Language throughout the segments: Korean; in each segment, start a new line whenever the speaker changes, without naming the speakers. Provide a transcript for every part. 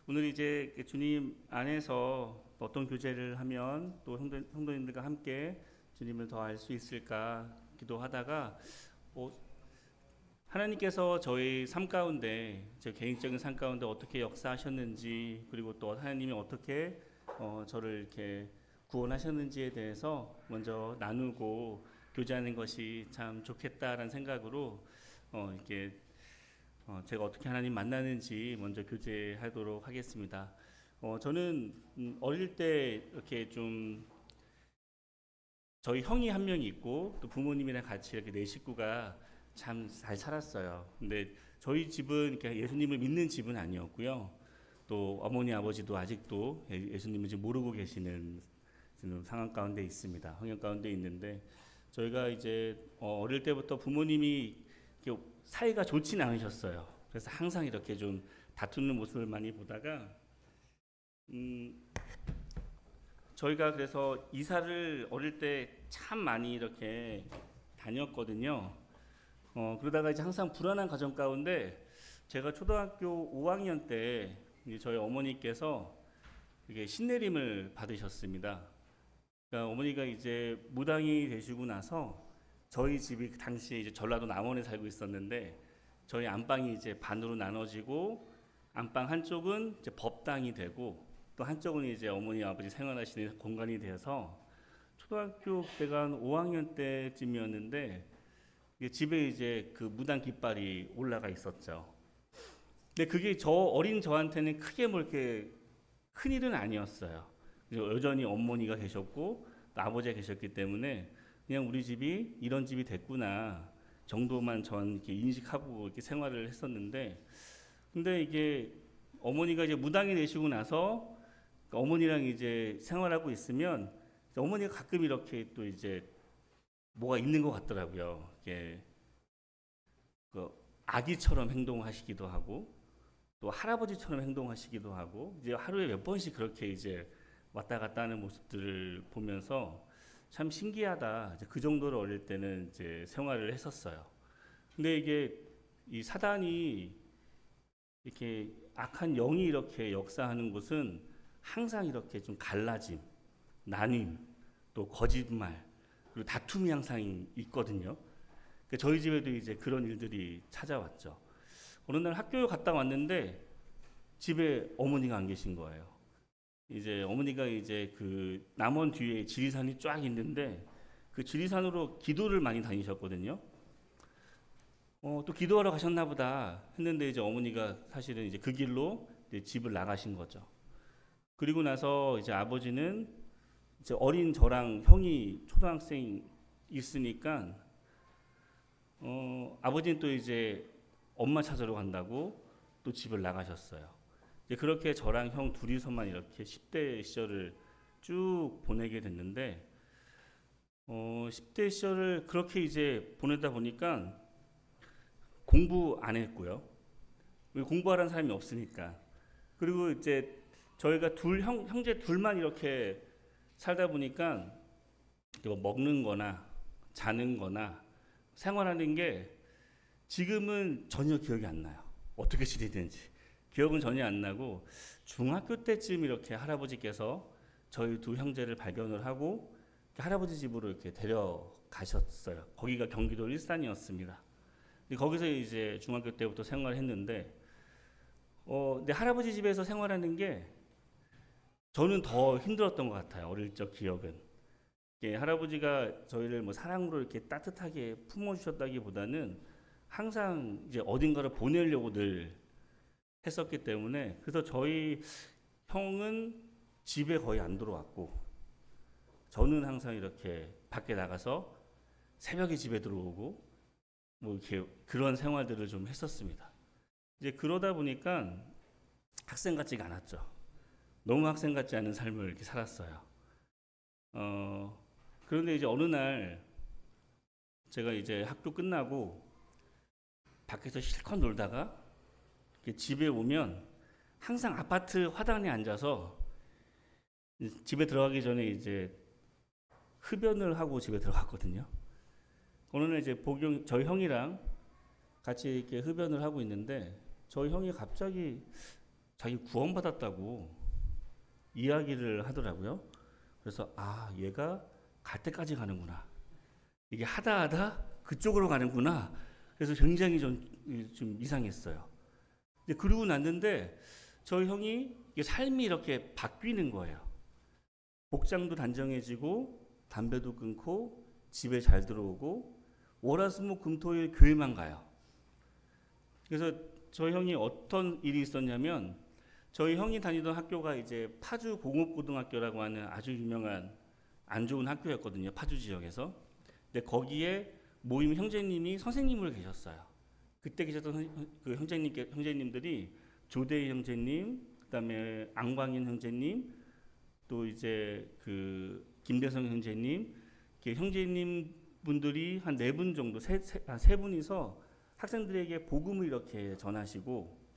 오늘 이제 주님 안에서 어떤 교제를 하면 또 성도님들과 함께 주님을 더 알 수 있을까 기도하다가 하나님께서 저희 삶 가운데, 제 개인적인 삶 가운데 어떻게 역사하셨는지, 그리고 또 하나님이 어떻게 저를 이렇게 구원하셨는지에 대해서 먼저 나누고 교제하는 것이 참 좋겠다라는 생각으로 이렇게 제가 어떻게 하나님 만나는지 먼저 교제하도록 하겠습니다. 저는 어릴 때 이렇게 좀 저희 형이 한 명이 있고 또 부모님이랑 같이 이렇게 네 식구가 참 잘 살았어요. 근데 저희 집은 이렇게 예수님을 믿는 집은 아니었고요. 또 어머니 아버지도 아직도 예수님을 지금 모르고 계시는 지금 상황 가운데 있습니다. 환경 가운데 있는데 저희가 이제 어릴 때부터 부모님이 이렇게 사이가 좋진 않으셨어요. 그래서 항상 이렇게 좀 다투는 모습을 많이 보다가 저희가 그래서 이사를 어릴 때 참 많이 이렇게 다녔거든요. 그러다가 이제 항상 불안한 가정 가운데 제가 초등학교 5학년 때 이제 저희 어머니께서 이게 신내림을 받으셨습니다. 그러니까 어머니가 이제 무당이 되시고 나서 저희 집이 그 당시에 이제 전라도 남원에 살고 있었는데 저희 안방이 이제 반으로 나눠지고 안방 한쪽은 이제 법당이 되고 또 한쪽은 이제 어머니 아버지 생활하시는 공간이 되어서 초등학교 때가 한 5학년 때쯤이었는데 집에 이제 그 무당 깃발이 올라가 있었죠. 근데 그게 어린 저한테는 크게 뭐 이렇게 큰 일은 아니었어요. 여전히 어머니가 계셨고 또 아버지가 계셨기 때문에 그냥 우리 집이 이런 집이 됐구나 정도만 전 이렇게 인식하고 이렇게 생활을 했었는데, 근데 이게 어머니가 이제 무당이 되시고 나서 어머니랑 이제 생활하고 있으면 어머니가 가끔 이렇게 또 이제 뭐가 있는 것 같더라고요. 이게 그 아기처럼 행동하시기도 하고 또 할아버지처럼 행동하시기도 하고 이제 하루에 몇 번씩 그렇게 이제 왔다 갔다 하는 모습들을 보면서 참 신기하다. 이제 그 정도로 어릴 때는 이제 생활을 했었어요. 근데 이게 이 사단이 이렇게 악한 영이 이렇게 역사하는 곳은 항상 이렇게 좀 갈라짐, 나뉜, 또 거짓말, 그리고 다툼이 항상 있거든요. 그러니까 저희 집에도 이제 그런 일들이 찾아왔죠. 어느 날 학교에 갔다 왔는데 집에 어머니가 안 계신 거예요. 이제 어머니가 이제 그 남원 뒤에 지리산이 쫙 있는데 그 지리산으로 기도를 많이 다니셨거든요. 또 기도하러 가셨나 보다 했는데 이제 어머니가 사실은 이제 그 길로 이제 집을 나가신 거죠. 그리고 나서 이제 아버지는 이제 어린 저랑 형이 초등학생 있으니까 아버지는 또 이제 엄마 찾으러 간다고 또 집을 나가셨어요. 이제 그렇게 저랑 형 둘이서만 이렇게 10대 시절을 쭉 보내게 됐는데 10대 시절을 그렇게 이제 보내다 보니까 공부 안 했고요. 공부하라는 사람이 없으니까. 그리고 이제 저희가 형제 둘만 이렇게 살다 보니까 뭐 먹는 거나 자는 거나 생활하는 게 지금은 전혀 기억이 안 나요. 어떻게 지내는지. 기억은 전혀 안 나고 중학교 때쯤 이렇게 할아버지께서 저희 두 형제를 발견을 하고 할아버지 집으로 이렇게 데려가셨어요. 거기가 경기도 일산이었습니다. 거기서 이제 중학교 때부터 생활했는데 근데 할아버지 집에서 생활하는 게 저는 더 힘들었던 것 같아요. 어릴 적 기억은. 할아버지가 저희를 뭐 사랑으로 이렇게 따뜻하게 품어주셨다기보다는 항상 이제 어딘가를 보내려고 늘 했었기 때문에 그래서 저희 형은 집에 거의 안 들어왔고 저는 항상 이렇게 밖에 나가서 새벽에 집에 들어오고 뭐 이렇게 그런 생활들을 좀 했었습니다. 이제 그러다 보니까 학생 같지가 않았죠. 너무 학생 같지 않은 삶을 이렇게 살았어요. 그런데 이제 어느 날 제가 이제 학교 끝나고 밖에서 실컷 놀다가 집에 오면 항상 아파트 화단에 앉아서 집에 들어가기 전에 이제 흡연을 하고 집에 들어갔거든요. 어느 날 이제 저희 형이랑 같이 이렇게 흡연을 하고 있는데 저희 형이 갑자기 자기 구원받았다고 이야기를 하더라고요. 그래서 아, 얘가 갈 때까지 가는구나. 이게 하다 그쪽으로 가는구나. 그래서 굉장히 좀 이상했어요. 근데 그러고 났는데 저희 형이 삶이 이렇게 바뀌는 거예요. 복장도 단정해지고 담배도 끊고 집에 잘 들어오고 월화수목금토일 교회만 가요. 그래서 저희 형이 어떤 일이 있었냐면 저희 형이 다니던 학교가 이제 파주 공업고등학교라고 하는 아주 유명한 안 좋은 학교였거든요. 파주 지역에서. 근데 거기에 모임 형제님이 선생님으로 계셨어요. 그때 계셨던 그 형제님들이 조대희 형제님, 그다음에 안광인 형제님, 또 이제 그 김대성 형제님, 형제님 분들이 한 4분 정도, 세 분이서 학생들에게 복음을 이렇게 전하시고,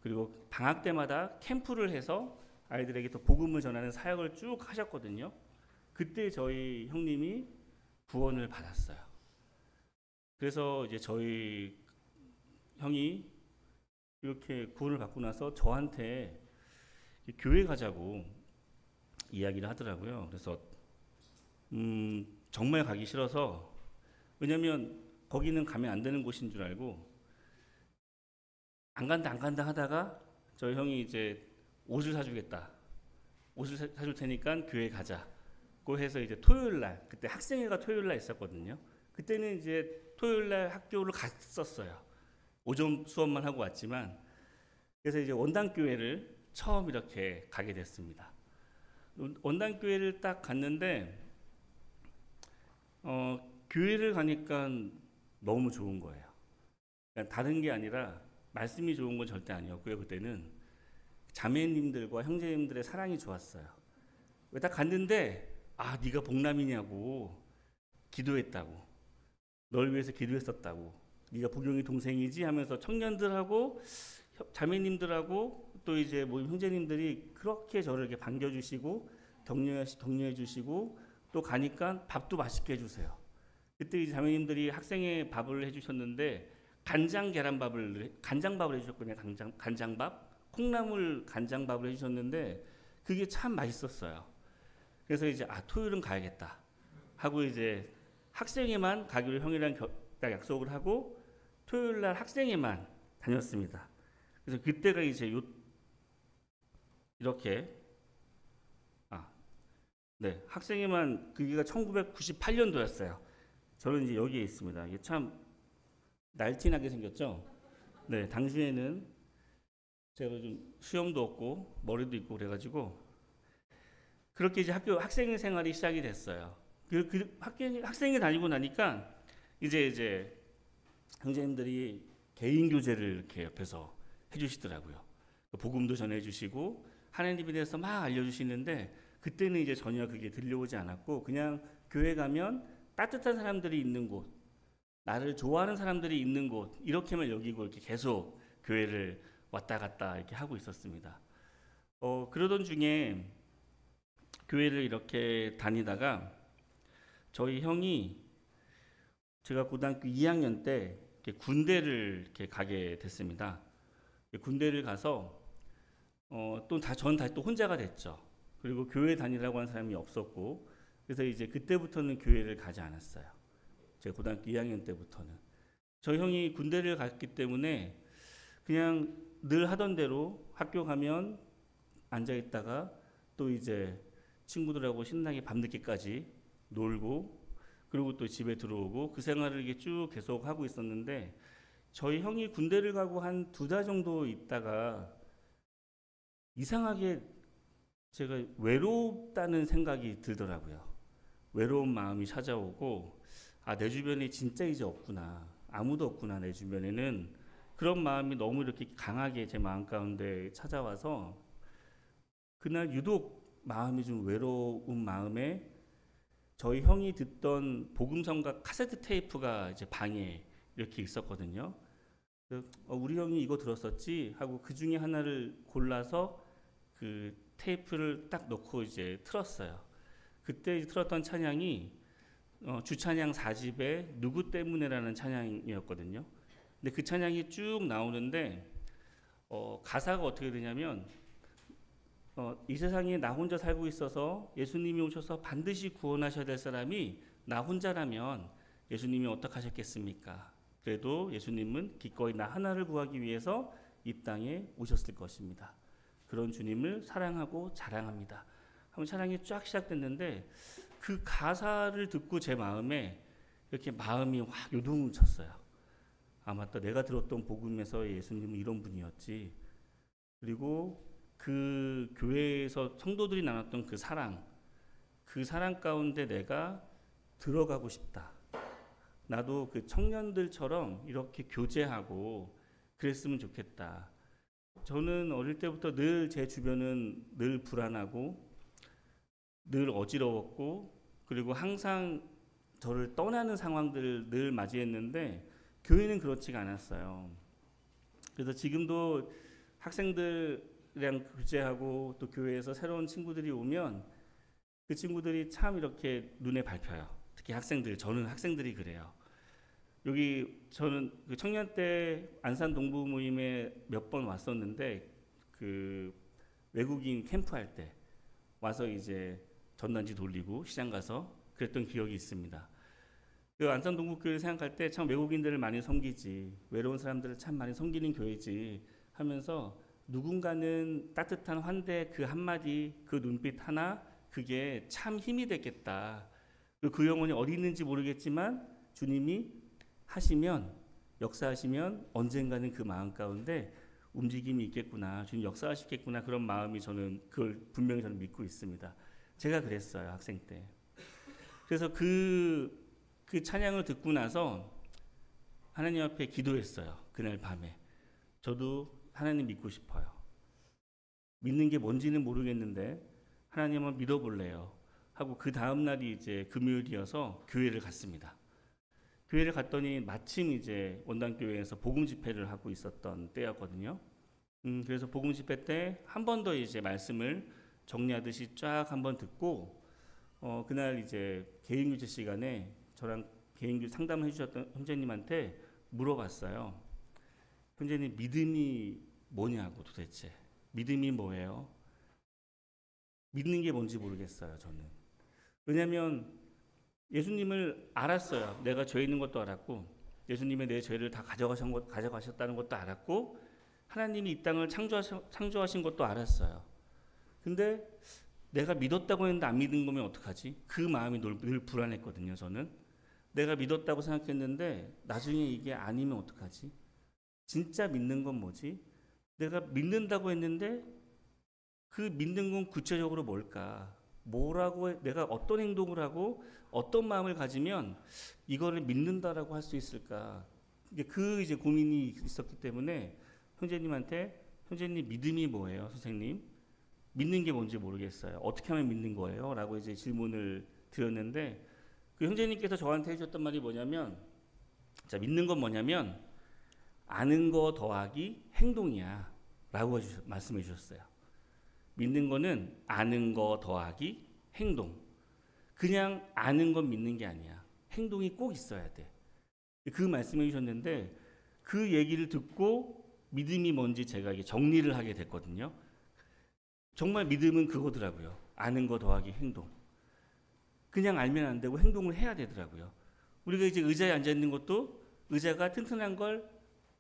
그리고 방학 때마다 캠프를 해서 아이들에게 또 복음을 전하는 사역을 쭉 하셨거든요. 그때 저희 형님이 구원을 받았어요. 그래서 이제 저희 형이 이렇게 구원을 받고 나서 저한테 교회 가자고 이야기를 하더라고요. 그래서 정말 가기 싫어서, 왜냐면 거기는 가면 안 되는 곳인 줄 알고 안 간다 하다가 저희 형이 이제 옷을 사주겠다. 옷을 사줄 테니까 교회 가자고 해서 이제 토요일 날, 그때 학생회가 토요일 날 있었거든요. 그때는 이제 토요일 날 학교를 갔었어요. 오전 수업만 하고 왔지만. 그래서 이제 원당교회를 처음 이렇게 가게 됐습니다. 원당교회를 딱 갔는데 교회를 가니까 너무 좋은 거예요. 그러니까 다른 게 아니라 말씀이 좋은 건 절대 아니었고요. 그때는 자매님들과 형제님들의 사랑이 좋았어요. 왜 딱 갔는데 아, 네가 복남이냐고, 기도했다고, 널 위해서 기도했었다고, 네가 복용이 동생이지 하면서 청년들하고 자매님들하고 또 이제 모임 형제님들이 그렇게 저를 이렇게 반겨주시고 격려해 주시고, 또 가니까 밥도 맛있게 해주세요. 그때 이제 자매님들이 학생회 밥을 해주셨는데 간장밥을 해주셨거든요. 간장밥, 콩나물 간장밥을 해주셨는데 그게 참 맛있었어요. 그래서 이제 토요일은 가야겠다 하고 이제 학생회만 가기로 형이랑 딱 약속을 하고 토요일 날 학생회만 다녔습니다. 그래서 그때가 이제 이렇게 네, 학생회만, 그게가 1998년도였어요. 저는 이제 여기에 있습니다. 이게 참 날씬하게 생겼죠. 네, 당시에는 제가 좀 수염도 없고 머리도 있고 그래가지고 그렇게 이제 학생 생활이 시작이 됐어요. 학생회 다니고 나니까 이제 형제님들이 개인 교제를 이렇게 옆에서 해주시더라고요. 복음도 전해주시고 하나님에 대해서 막 알려주시는데 그때는 이제 전혀 그게 들려오지 않았고 그냥 교회 가면 따뜻한 사람들이 있는 곳, 나를 좋아하는 사람들이 있는 곳, 이렇게만 여기고 이렇게 계속 교회를 왔다 갔다 이렇게 하고 있었습니다. 그러던 중에 교회를 이렇게 다니다가 저희 형이 제가 고등학교 2학년 때 이렇게 군대를 이렇게 가게 됐습니다. 군대를 가서 전 다시 또 혼자가 됐죠. 그리고 교회 다니라고 하는 사람이 없었고, 그래서 이제 그때부터는 교회를 가지 않았어요. 제가 고등학교 2학년 때부터는. 저 형이 군대를 갔기 때문에 그냥 늘 하던 대로 학교 가면 앉아 있다가 또 이제 친구들하고 신나게 밤늦게까지 놀고, 그리고 또 집에 들어오고, 그 생활을 이게 쭉 계속 하고 있었는데 저희 형이 군대를 가고 한 2달 정도 있다가 이상하게 제가 외롭다는 생각이 들더라고요. 외로운 마음이 찾아오고, 내 주변에 진짜 이제 없구나, 아무도 없구나, 내 주변에는. 그런 마음이 너무 이렇게 강하게 제 마음 가운데 찾아와서 그날 유독 마음이 좀 외로운 마음에 저희 형이 듣던 복음성가 카세트 테이프가 이제 방에 이렇게 있었거든요. 우리 형이 이거 들었었지 하고 그 중에 하나를 골라서 그 테이프를 딱 넣고 이제 틀었어요. 그때 틀었던 찬양이 주찬양 4집의 누구 때문에라는 찬양이었거든요. 근데 그 찬양이 쭉 나오는데 가사가 어떻게 되냐면 이 세상에 나 혼자 살고 있어서 예수님이 오셔서 반드시 구원하셔야 될 사람이 나 혼자라면 예수님이 어떻게 하셨겠습니까? 그래도 예수님은 기꺼이 나 하나를 구하기 위해서 이 땅에 오셨을 것입니다. 그런 주님을 사랑하고 자랑합니다. 한번 찬양이 쫙 시작됐는데 그 가사를 듣고 제 마음에 이렇게 마음이 확 요동을 쳤어요. 아 맞다, 내가 들었던 복음에서 예수님은 이런 분이었지. 그리고 그 교회에서 성도들이 나눴던 그 사랑 가운데 내가 들어가고 싶다. 나도 그 청년들처럼 이렇게 교제하고 그랬으면 좋겠다. 저는 어릴 때부터 늘 제 주변은 늘 불안하고 늘 어지러웠고 그리고 항상 저를 떠나는 상황들을 늘 맞이했는데 교회는 그렇지가 않았어요. 그래서 지금도 학생들이랑 교제하고 또 교회에서 새로운 친구들이 오면 그 친구들이 참 이렇게 눈에 밟혀요. 특히 학생들, 저는 학생들이 그래요. 여기 저는 그 청년 때 안산 동부 모임에 몇 번 왔었는데 그 외국인 캠프할 때 와서 이제 전단지 돌리고 시장 가서 그랬던 기억이 있습니다. 그 안산 동국교회 생각할 때 참 외국인들을 많이 섬기지, 외로운 사람들을 참 많이 섬기는 교회지 하면서 누군가는 따뜻한 환대 그 한마디, 그 눈빛 하나 그게 참 힘이 됐겠다. 그 영혼이 어디 있는지 모르겠지만 주님이 하시면, 역사하시면 언젠가는 그 마음 가운데 움직임이 있겠구나, 주님 역사하시겠구나, 그런 마음이 저는 그걸 분명히 저는 믿고 있습니다. 제가 그랬어요, 학생 때. 그래서 그 찬양을 듣고 나서 하나님 앞에 기도했어요. 그날 밤에. 저도 하나님 믿고 싶어요. 믿는 게 뭔지는 모르겠는데 하나님을 믿어볼래요 하고 그 다음 날이 이제 금요일이어서 교회를 갔습니다. 교회를 갔더니 마침 이제 원당교회에서 복음 집회를 하고 있었던 때였거든요. 그래서 복음 집회 때 한 번 더 이제 말씀을 정리하듯이 쫙 한번 듣고 그날 이제 개인규제 시간에 저랑 개인규제 상담을 해주셨던 형제님한테 물어봤어요. 형제님, 믿음이 뭐냐고, 도대체 믿음이 뭐예요? 믿는 게 뭔지 모르겠어요, 저는. 왜냐하면 예수님을 알았어요. 내가 죄 있는 것도 알았고 예수님의 내 죄를 다 가져가셨다는 것도 알았고 하나님이 이 땅을 창조하신 것도 알았어요. 근데 내가 믿었다고 했는데 안 믿은 거면 어떡하지? 그 마음이 늘 불안했거든요. 저는 내가 믿었다고 생각했는데 나중에 이게 아니면 어떡하지? 진짜 믿는 건 뭐지? 내가 믿는다고 했는데 그 믿는 건 구체적으로 뭘까? 뭐라고 내가 어떤 행동을 하고 어떤 마음을 가지면 이거를 믿는다라고 할 수 있을까? 그 이제 고민이 있었기 때문에 형제님한테, 형제님 믿음이 뭐예요, 선생님? 믿는 게 뭔지 모르겠어요. 어떻게 하면 믿는 거예요? 라고 이제 질문을 드렸는데 그 형제님께서 저한테 해주셨던 말이 뭐냐면, 자, 믿는 건 뭐냐면 아는 거 더하기 행동이야 라고 말씀해 주셨어요. 믿는 거는 아는 거 더하기 행동. 그냥 아는 건 믿는 게 아니야. 행동이 꼭 있어야 돼. 그 말씀해 주셨는데 그 얘기를 듣고 믿음이 뭔지 제가 이게 정리를 하게 됐거든요. 정말 믿음은 그거더라고요. 아는 거 더하기 행동. 그냥 알면 안 되고 행동을 해야 되더라고요. 우리가 이제 의자에 앉아 있는 것도 의자가 튼튼한 걸,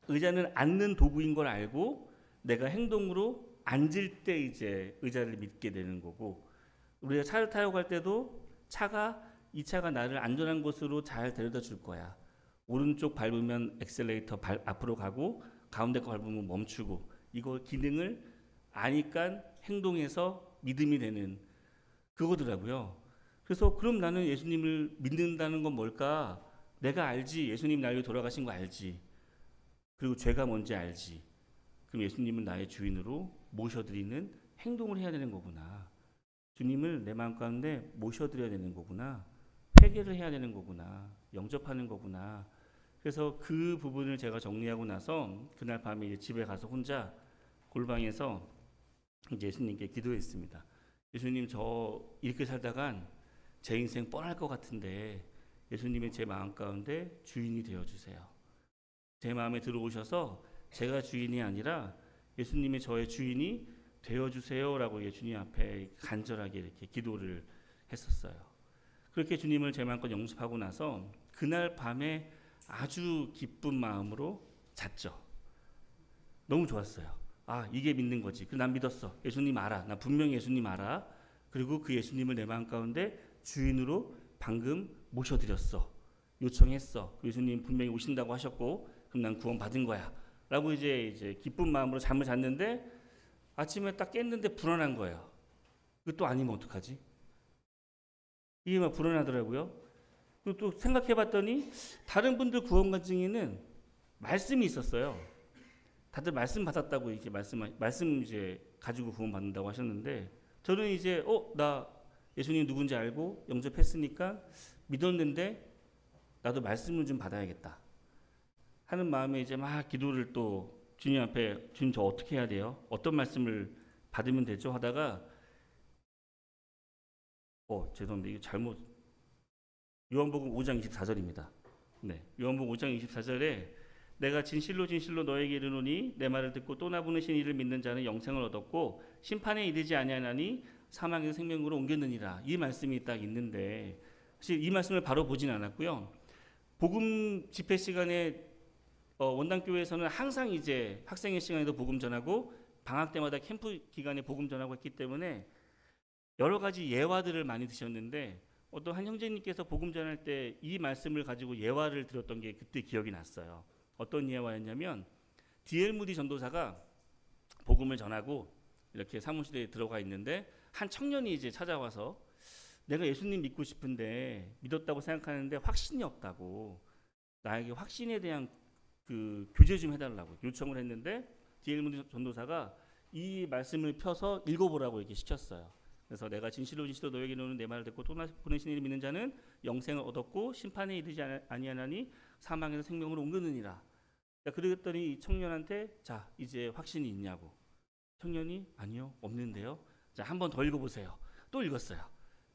의자는 앉는 도구인 걸 알고 내가 행동으로 앉을 때 이제 의자를 믿게 되는 거고, 우리가 차를 타고 갈 때도 이 차가 나를 안전한 곳으로 잘 데려다 줄 거야. 오른쪽 밟으면 엑셀레이터 앞으로 가고 가운데 거 밟으면 멈추고, 이거 기능을 아니까 행동해서 믿음이 되는 그거더라고요. 그래서 그럼 나는 예수님을 믿는다는 건 뭘까? 내가 알지. 예수님 날 위해 돌아가신 거 알지. 그리고 죄가 뭔지 알지. 그럼 예수님은 나의 주인으로 모셔드리는 행동을 해야 되는 거구나. 주님을 내 마음 가운데 모셔드려야 되는 거구나. 회개를 해야 되는 거구나. 영접하는 거구나. 그래서 그 부분을 제가 정리하고 나서 그날 밤에 이제 집에 가서 혼자 골방에서 이제 예수님께 기도했습니다. 예수님, 저 이렇게 살다간 제 인생 뻔할 것 같은데 예수님이 제 마음 가운데 주인이 되어주세요. 제 마음에 들어오셔서 제가 주인이 아니라 예수님이 저의 주인이 되어주세요라고 주님 앞에 간절하게 이렇게 기도를 했었어요. 그렇게 주님을 제 마음껏 영접하고 나서 그날 밤에 아주 기쁜 마음으로 잤죠. 너무 좋았어요. 아, 이게 믿는 거지. 난 믿었어. 예수님 알아. 나 분명히 예수님 알아. 그리고 그 예수님을 내 마음 가운데 주인으로 방금 모셔드렸어. 요청했어. 예수님 분명히 오신다고 하셨고, 그럼 난 구원 받은 거야. 라고 이제 기쁜 마음으로 잠을 잤는데 아침에 딱 깼는데 불안한 거예요. 이거 또 아니면 어떡하지? 이게 막 불안하더라고요. 그리고 또 생각해봤더니 다른 분들 구원관 중에는 말씀이 있었어요. 다들 말씀 받았다고 이렇게 말씀 이제 가지고 구원 받는다고 하셨는데 저는 이제 나 예수님 누군지 알고 영접했으니까 믿었는데 나도 말씀을 좀 받아야겠다 하는 마음에 이제 막 기도를 또 주님 앞에 주님 저 어떻게 해야 돼요? 어떤 말씀을 받으면 되죠? 하다가 죄송합니다. 이거 잘못 요한복음 5장 24절입니다. 네. 요한복음 5장 24절에 내가 진실로 진실로 너에게 이르노니 내 말을 듣고 또 나부르신 이를 믿는 자는 영생을 얻었고 심판에 이르지 아니하나니 사망에서 생명으로 옮겼느니라. 이 말씀이 딱 있는데 사실 이 말씀을 바로 보진 않았고요. 복음 집회 시간에 원당교회에서는 항상 이제 학생의 시간에도 복음 전하고 방학 때마다 캠프 기간에 복음 전하고 했기 때문에 여러 가지 예화들을 많이 드셨는데 어떤 한 형제님께서 복음 전할 때 이 말씀을 가지고 예화를 드렸던 게 그때 기억이 났어요. 어떤 예화였냐면 D.L. 무디 전도사가 복음을 전하고 이렇게 사무실에 들어가 있는데 한 청년이 이제 찾아와서 내가 예수님 믿고 싶은데 믿었다고 생각하는데 확신이 없다고 나에게 확신에 대한 그 교제 좀 해달라고 요청을 했는데 D.L. 무디 전도사가 이 말씀을 펴서 읽어보라고 이렇게 시켰어요. 그래서 내가 진실로 진실로 너에게 이르노니 내 말을 듣고 또 보내신 이를 믿는 자는 영생을 얻었고 심판에 이르지 아니하나니 사망에서 생명으로 옮겼느니라. 그랬더니 이 청년한테 자 이제 확신이 있냐고. 청년이 아니요 없는데요. 자 한 번 더 읽어보세요. 또 읽었어요.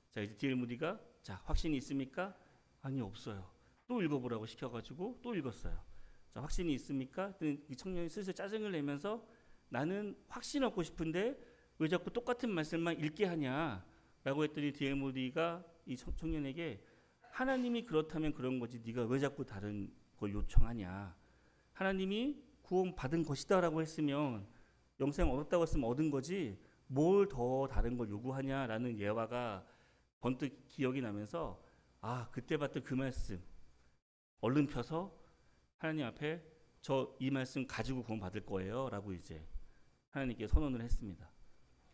자 이제 D.L. 무디가 자 확신이 있습니까? 아니요 없어요. 또 읽어보라고 시켜가지고 또 읽었어요. 자 확신이 있습니까? 이 청년이 슬슬 짜증을 내면서 나는 확신 얻고 싶은데 왜 자꾸 똑같은 말씀만 읽게 하냐라고 했더니 D.L. 무디가 이 청년에게 하나님이 그렇다면 그런 거지 네가 왜 자꾸 다른 걸 요청하냐. 하나님이 구원 받은 것이다라고 했으면 영생 얻었다고 했으면 얻은 거지 뭘 더 다른 걸 요구하냐라는 예화가 번뜩 기억이 나면서 아 그때 봤던 그 말씀 얼른 펴서 하나님 앞에 저 이 말씀 가지고 구원 받을 거예요 라고 이제 하나님께 선언을 했습니다.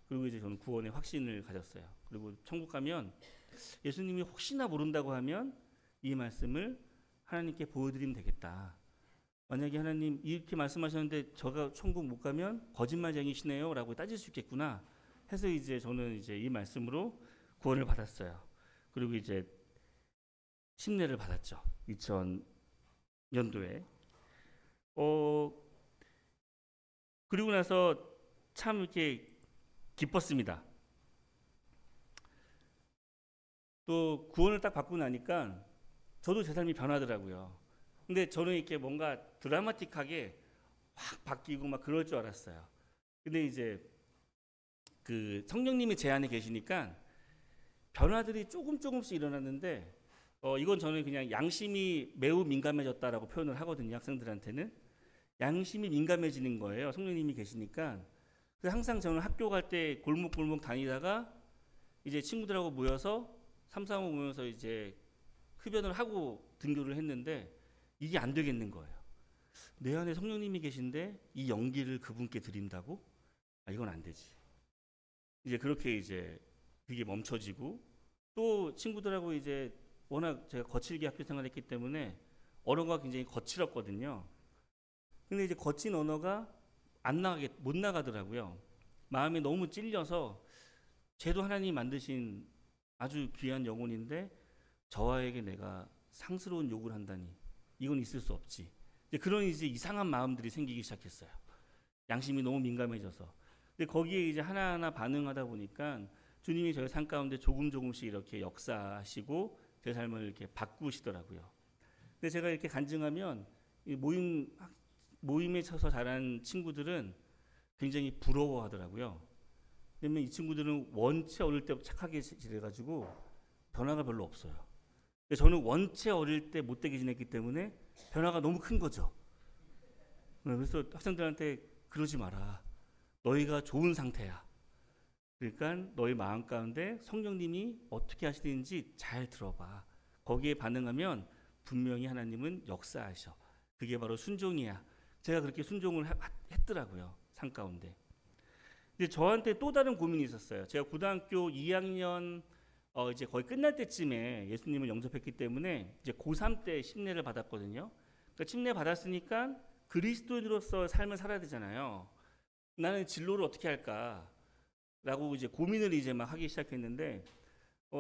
그리고 이제 저는 구원의 확신을 가졌어요. 그리고 천국 가면 예수님이 혹시나 모른다고 하면 이 말씀을 하나님께 보여드리면 되겠다. 만약에 하나님 이렇게 말씀하셨는데 저가 천국 못 가면 거짓말쟁이시네요 라고 따질 수 있겠구나 해서 이제 저는 이제 이 말씀으로 구원을 받았어요. 그리고 이제 침례를 받았죠. 2000년도에 그리고 나서 참 이렇게 기뻤습니다. 또 구원을 딱 받고 나니까 저도 제 삶이 변하더라고요. 근데 저는 이렇게 뭔가 드라마틱하게 확 바뀌고 막 그럴 줄 알았어요. 근데 이제 그 성령님이 제 안에 계시니까 변화들이 조금씩 일어났는데 이건 저는 그냥 양심이 매우 민감해졌다라고 표현을 하거든요. 학생들한테는 양심이 민감해지는 거예요. 성령님이 계시니까. 그래서 항상 저는 학교 갈 때 골목골목 다니다가 이제 친구들하고 모여서 335 모여서 이제 흡연을 하고 등교를 했는데 이게 안 되겠는 거예요. 내 안에 성령님이 계신데 이 연기를 그분께 드린다고? 이건 안 되지. 이제 그렇게 이제 그게 멈춰지고 또 친구들하고 이제 워낙 제가 거칠게 학교 생활했기 때문에 언어가 굉장히 거칠었거든요. 근데 이제 거친 언어가 못 나가더라고요. 마음이 너무 찔려서 쟤도 하나님이 만드신 아주 귀한 영혼인데 저와에게 내가 상스러운 욕을 한다니 이건 있을 수 없지. 이제 그런 이제 이상한 마음들이 생기기 시작했어요. 양심이 너무 민감해져서. 근데 거기에 이제 하나하나 반응하다 보니까 주님이 저의 삶 가운데 조금씩 이렇게 역사하시고 제 삶을 이렇게 바꾸시더라고요. 근데 제가 이렇게 간증하면 모임에 쳐서 자란 친구들은 굉장히 부러워하더라고요. 왜냐면 이 친구들은 원체 어릴 때부터 착하게 지내가지고 변화가 별로 없어요. 근데 저는 원체 어릴 때 못되게 지냈기 때문에 변화가 너무 큰 거죠. 그래서 학생들한테 그러지 마라. 너희가 좋은 상태야. 그러니까 너희 마음 가운데 성령님이 어떻게 하시는지 잘 들어봐. 거기에 반응하면 분명히 하나님은 역사하셔. 그게 바로 순종이야. 제가 그렇게 순종을 했더라고요. 삶 가운데. 근데 저한테 또 다른 고민이 있었어요. 제가 고등학교 2학년 이제 거의 끝날 때쯤에 예수님을 영접했기 때문에 이제 고3 때 침례를 받았거든요. 그러니까 침례 받았으니까 그리스도인으로서 삶을 살아야 되잖아요. 나는 진로를 어떻게 할까라고 이제 고민을 이제 막 하기 시작했는데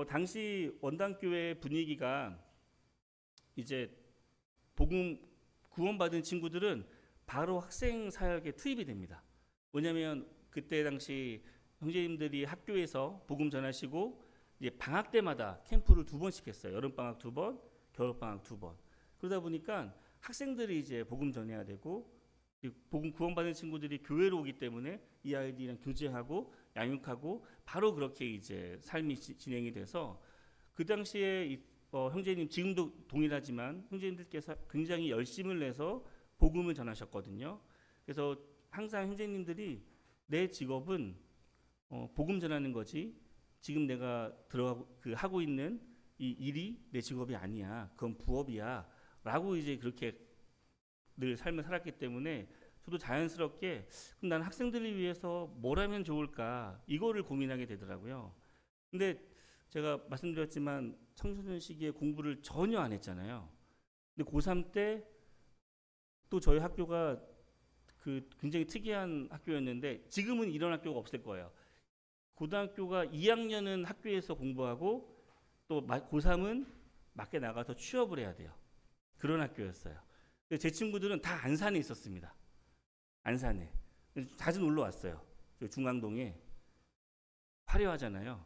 당시 원당교회 분위기가 이제 복음 구원받은 친구들은 바로 학생 사역에 투입이 됩니다. 왜냐하면 그때 당시 형제님들이 학교에서 복음 전하시고 이제 방학 때마다 캠프를 2번씩 했어요. 여름 방학 2번, 겨울 방학 2번. 그러다 보니까 학생들이 이제 복음 전해야 되고 복음 구원받은 친구들이 교회로 오기 때문에 이 아이들이랑 교제하고 양육하고 바로 그렇게 이제 삶이 진행이 돼서 그 당시에 형제님 지금도 동일하지만 형제님들께서 굉장히 열심을 내서 복음을 전하셨거든요. 그래서 항상 형제님들이 내 직업은 복음 전하는 거지 지금 내가 하고 있는 이 일이 내 직업이 아니야. 그건 부업이야. 라고 이제 그렇게 늘 삶을 살았기 때문에 저도 자연스럽게 그럼 난 학생들을 위해서 뭘 하면 좋을까 이거를 고민하게 되더라고요. 근데 제가 말씀드렸지만 청소년 시기에 공부를 전혀 안 했잖아요. 근데 고3 때 또 저희 학교가 굉장히 특이한 학교였는데 지금은 이런 학교가 없을 거예요. 고등학교가 2학년은 학교에서 공부하고 또 고3은 밖에 나가서 취업을 해야 돼요. 그런 학교였어요. 제 친구들은 다 안산에 있었습니다. 안산에. 자주 놀러 왔어요. 중앙동에. 화려하잖아요.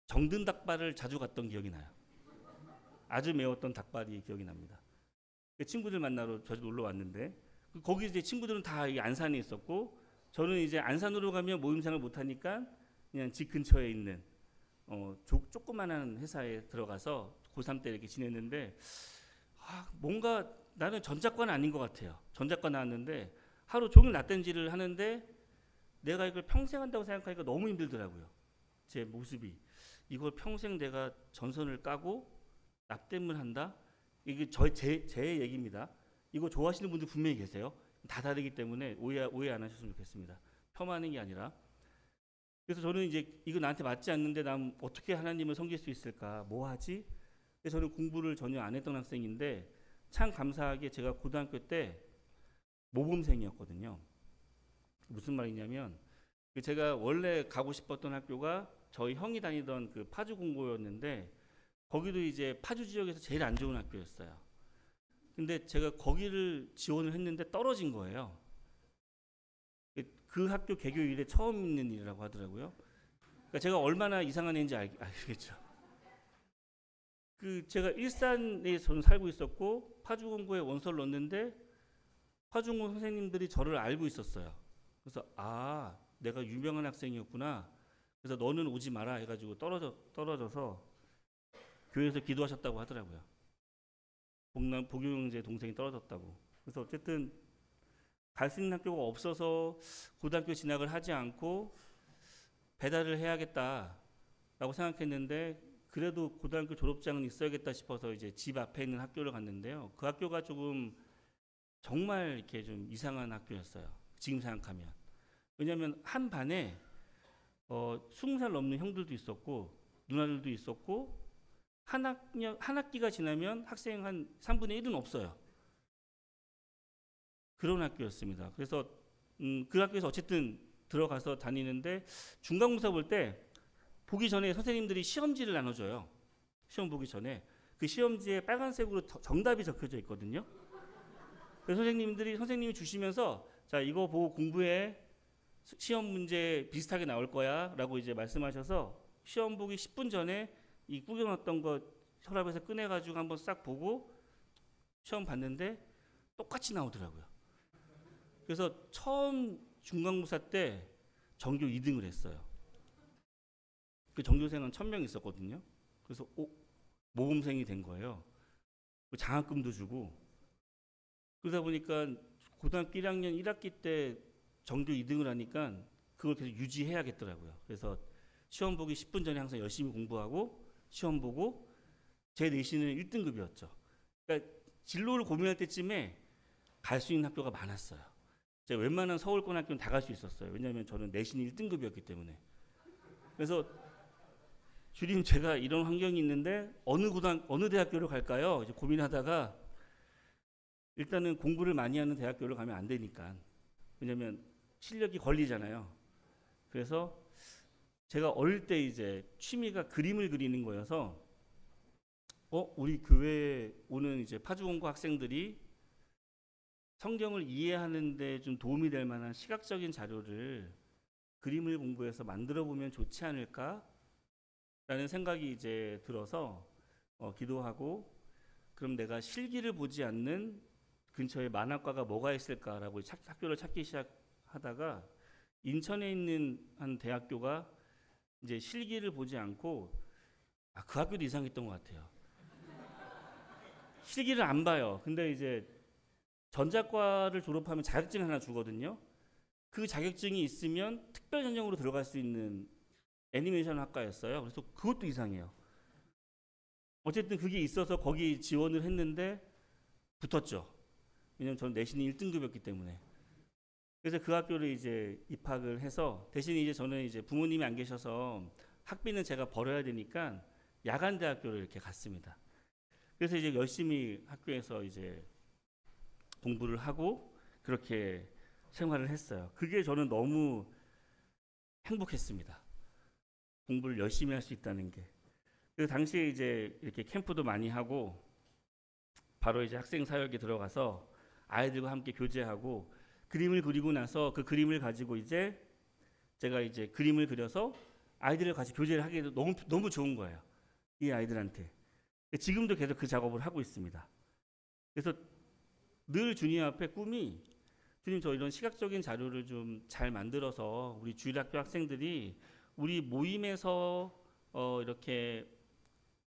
정든 닭발을 자주 갔던 기억이 나요. 아주 매웠던 닭발이 기억이 납니다. 친구들 만나러 자주 놀러 왔는데 거기 이제 친구들은 다 안산에 있었고 저는 이제 안산으로 가면 모임상을 못 하니까 그냥 집 근처에 있는 조그만한 회사에 들어가서 고3 때 이렇게 지냈는데 뭔가 나는 전작과는 아닌 것 같아요. 전작과 나왔는데 하루 종일 낯댄지를 하는데 내가 이걸 평생 한다고 생각하니까 너무 힘들더라고요. 제 모습이. 이걸 평생 내가 전선을 까고 납땜을 한다? 이게 제 얘기입니다. 이거 좋아하시는 분들 분명히 계세요. 다 다르기 때문에 오해 안 하셨으면 좋겠습니다. 폄하하는 게 아니라. 그래서 저는 이제 이거 나한테 맞지 않는데 난 어떻게 하나님을 섬길 수 있을까? 뭐 하지? 그래서 저는 공부를 전혀 안 했던 학생인데 참 감사하게 제가 고등학교 때 모범생이었거든요. 무슨 말이냐면 제가 원래 가고 싶었던 학교가 저희 형이 다니던 그 파주 공고였는데 거기도 이제 파주 지역에서 제일 안 좋은 학교였어요. 근데 제가 거기를 지원을 했는데 떨어진 거예요. 그 학교 개교 이래 처음 있는 일이라고 하더라고요. 그러니까 제가 얼마나 이상한 애인지 알겠죠. 제가 일산에 저는 살고 있었고 파주공고에 원서를 넣었는데 파주공고 선생님들이 저를 알고 있었어요. 그래서 내가 유명한 학생이었구나. 그래서 너는 오지 마라 해가지고 떨어져서 교회에서 기도하셨다고 하더라고요. 복유형제 동생이 떨어졌다고. 그래서 어쨌든 갈 수 있는 학교가 없어서 고등학교 진학을 하지 않고 배달을 해야겠다라고 생각했는데 그래도 고등학교 졸업장은 있어야겠다 싶어서 이제 집 앞에 있는 학교를 갔는데요. 그 학교가 조금 정말 이렇게 좀 이상한 학교였어요. 지금 생각하면. 왜냐하면 한 반에 20살 넘는 형들도 있었고 누나들도 있었고 한 학기가 지나면 학생 한 3분의 1은 없어요. 그런 학교였습니다. 그래서 그 학교에서 어쨌든 들어가서 다니는데 중간고사 볼 때 보기 전에 선생님들이 시험지를 나눠줘요. 시험 보기 전에 그 시험지에 빨간색으로 정답이 적혀져 있거든요. 그래서 선생님이 주시면서 자 이거 보고 공부해. 시험 문제 비슷하게 나올 거야 라고 이제 말씀하셔서 시험 보기 10분 전에 이 구겨놨던 거 서랍에서 꺼내가지고 한번 싹 보고 시험 봤는데 똑같이 나오더라고요. 그래서 처음 중간고사 때 전교 2등을 했어요. 그 전교생은 1000명 있었거든요. 그래서 모범생이 된 거예요. 장학금도 주고. 그러다 보니까 고등학교 1학년 1학기 때 전교 2등을 하니까 그걸 계속 유지해야겠더라고요. 그래서 시험 보기 10분 전에 항상 열심히 공부하고 시험 보고 제 내신은 1등급이었죠. 그러니까 진로를 고민할 때쯤에 갈 수 있는 학교가 많았어요. 제가 웬만한 서울권 학교는 다 갈 수 있었어요. 왜냐하면 저는 내신이 1등급이었기 때문에. 그래서 주님 제가 이런 환경이 있는데 어느 대학교를 갈까요? 이제 고민하다가 일단은 공부를 많이 하는 대학교를 가면 안 되니까. 왜냐하면 실력이 걸리잖아요. 그래서 제가 어릴 때 이제 취미가 그림을 그리는 거여서 우리 교회에 오는 이제 파주공고 학생들이 성경을 이해하는데 좀 도움이 될 만한 시각적인 자료를 그림을 공부해서 만들어 보면 좋지 않을까라는 생각이 이제 들어서 기도하고 그럼 내가 실기를 보지 않는 근처에 만화과가 뭐가 있을까라고 학교를 찾기 시작하다가 인천에 있는 한 대학교가 이제 실기를 보지 않고 그 학교도 이상했던 것 같아요. 실기를 안 봐요. 근데 이제 전자과를 졸업하면 자격증 하나 주거든요. 그 자격증이 있으면 특별 전형으로 들어갈 수 있는 애니메이션 학과였어요. 그래서 그것도 이상해요. 어쨌든 그게 있어서 거기 지원을 했는데 붙었죠. 왜냐면 저는 내신이 1등급이었기 때문에. 그래서 그 학교를 이제 입학을 해서 대신 이제 저는 이제 부모님이 안 계셔서 학비는 제가 벌어야 되니까 야간 대학교를 이렇게 갔습니다. 그래서 이제 열심히 학교에서 이제 공부를 하고 그렇게 생활을 했어요. 그게 저는 너무 행복했습니다. 공부를 열심히 할 수 있다는 게. 그 당시에 이제 이렇게 캠프도 많이 하고 바로 이제 학생 사역에 들어가서 아이들과 함께 교제하고 그림을 그리고 나서 그 그림을 가지고 이제 제가 이제 그림을 그려서 아이들을 같이 교제를 하게 돼서 너무 좋은 거예요. 이 아이들한테. 지금도 계속 그 작업을 하고 있습니다. 그래서 늘 주님 앞에 꿈이 주님 저 이런 시각적인 자료를 좀 잘 만들어서 우리 주일학교 학생들이 우리 모임에서 이렇게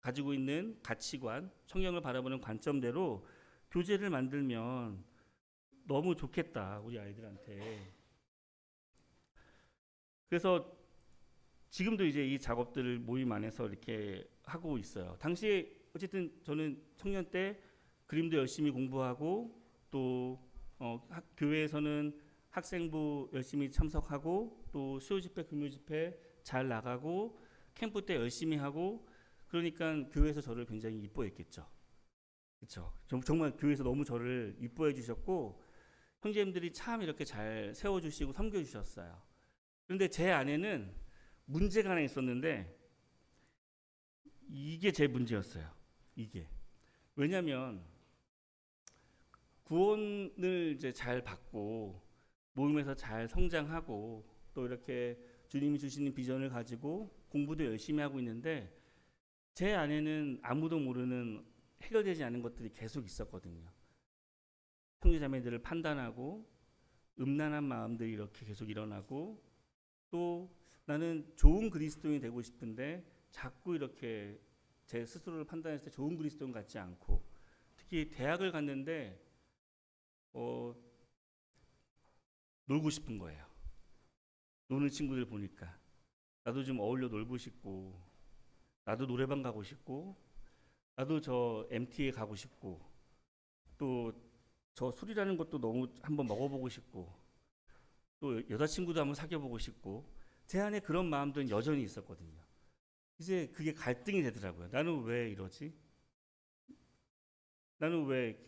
가지고 있는 가치관, 성경을 바라보는 관점대로 교재를 만들면 너무 좋겠다 우리 아이들한테. 그래서 지금도 이제 이 작업들을 모임 안에서 이렇게 하고 있어요. 당시에 어쨌든 저는 청년 때 그림도 열심히 공부하고 또 교회에서는 학생부 열심히 참석하고 또 수요 집회, 금요 집회 잘 나가고 캠프 때 열심히 하고 그러니까 교회에서 저를 굉장히 이뻐했겠죠. 그렇죠. 정말 교회에서 너무 저를 이뻐해 주셨고 형제님들이 참 이렇게 잘 세워주시고 섬겨주셨어요. 그런데 제 안에는 문제가 하나 있었는데 이게 제 문제였어요. 이게 왜냐하면 구원을 이제 잘 받고 모임에서 잘 성장하고 또 이렇게 주님이 주시는 비전을 가지고 공부도 열심히 하고 있는데 제 안에는 아무도 모르는 해결되지 않은 것들이 계속 있었거든요. 형제자매들을 판단하고 음란한 마음들이 이렇게 계속 일어나고 또 나는 좋은 그리스도인이 되고 싶은데 자꾸 이렇게 제 스스로를 판단했을 때 좋은 그리스도인 같지 않고 특히 대학을 갔는데 놀고 싶은 거예요. 노는 친구들 보니까 나도 좀 어울려 놀고 싶고 나도 노래방 가고 싶고 나도 저 MT에 가고 싶고 또 저 술이라는 것도 너무 한번 먹어보고 싶고 또 여자친구도 한번 사귀어보고 싶고 제 안에 그런 마음들은 여전히 있었거든요. 이제 그게 갈등이 되더라고요. 나는 왜 이러지? 나는 왜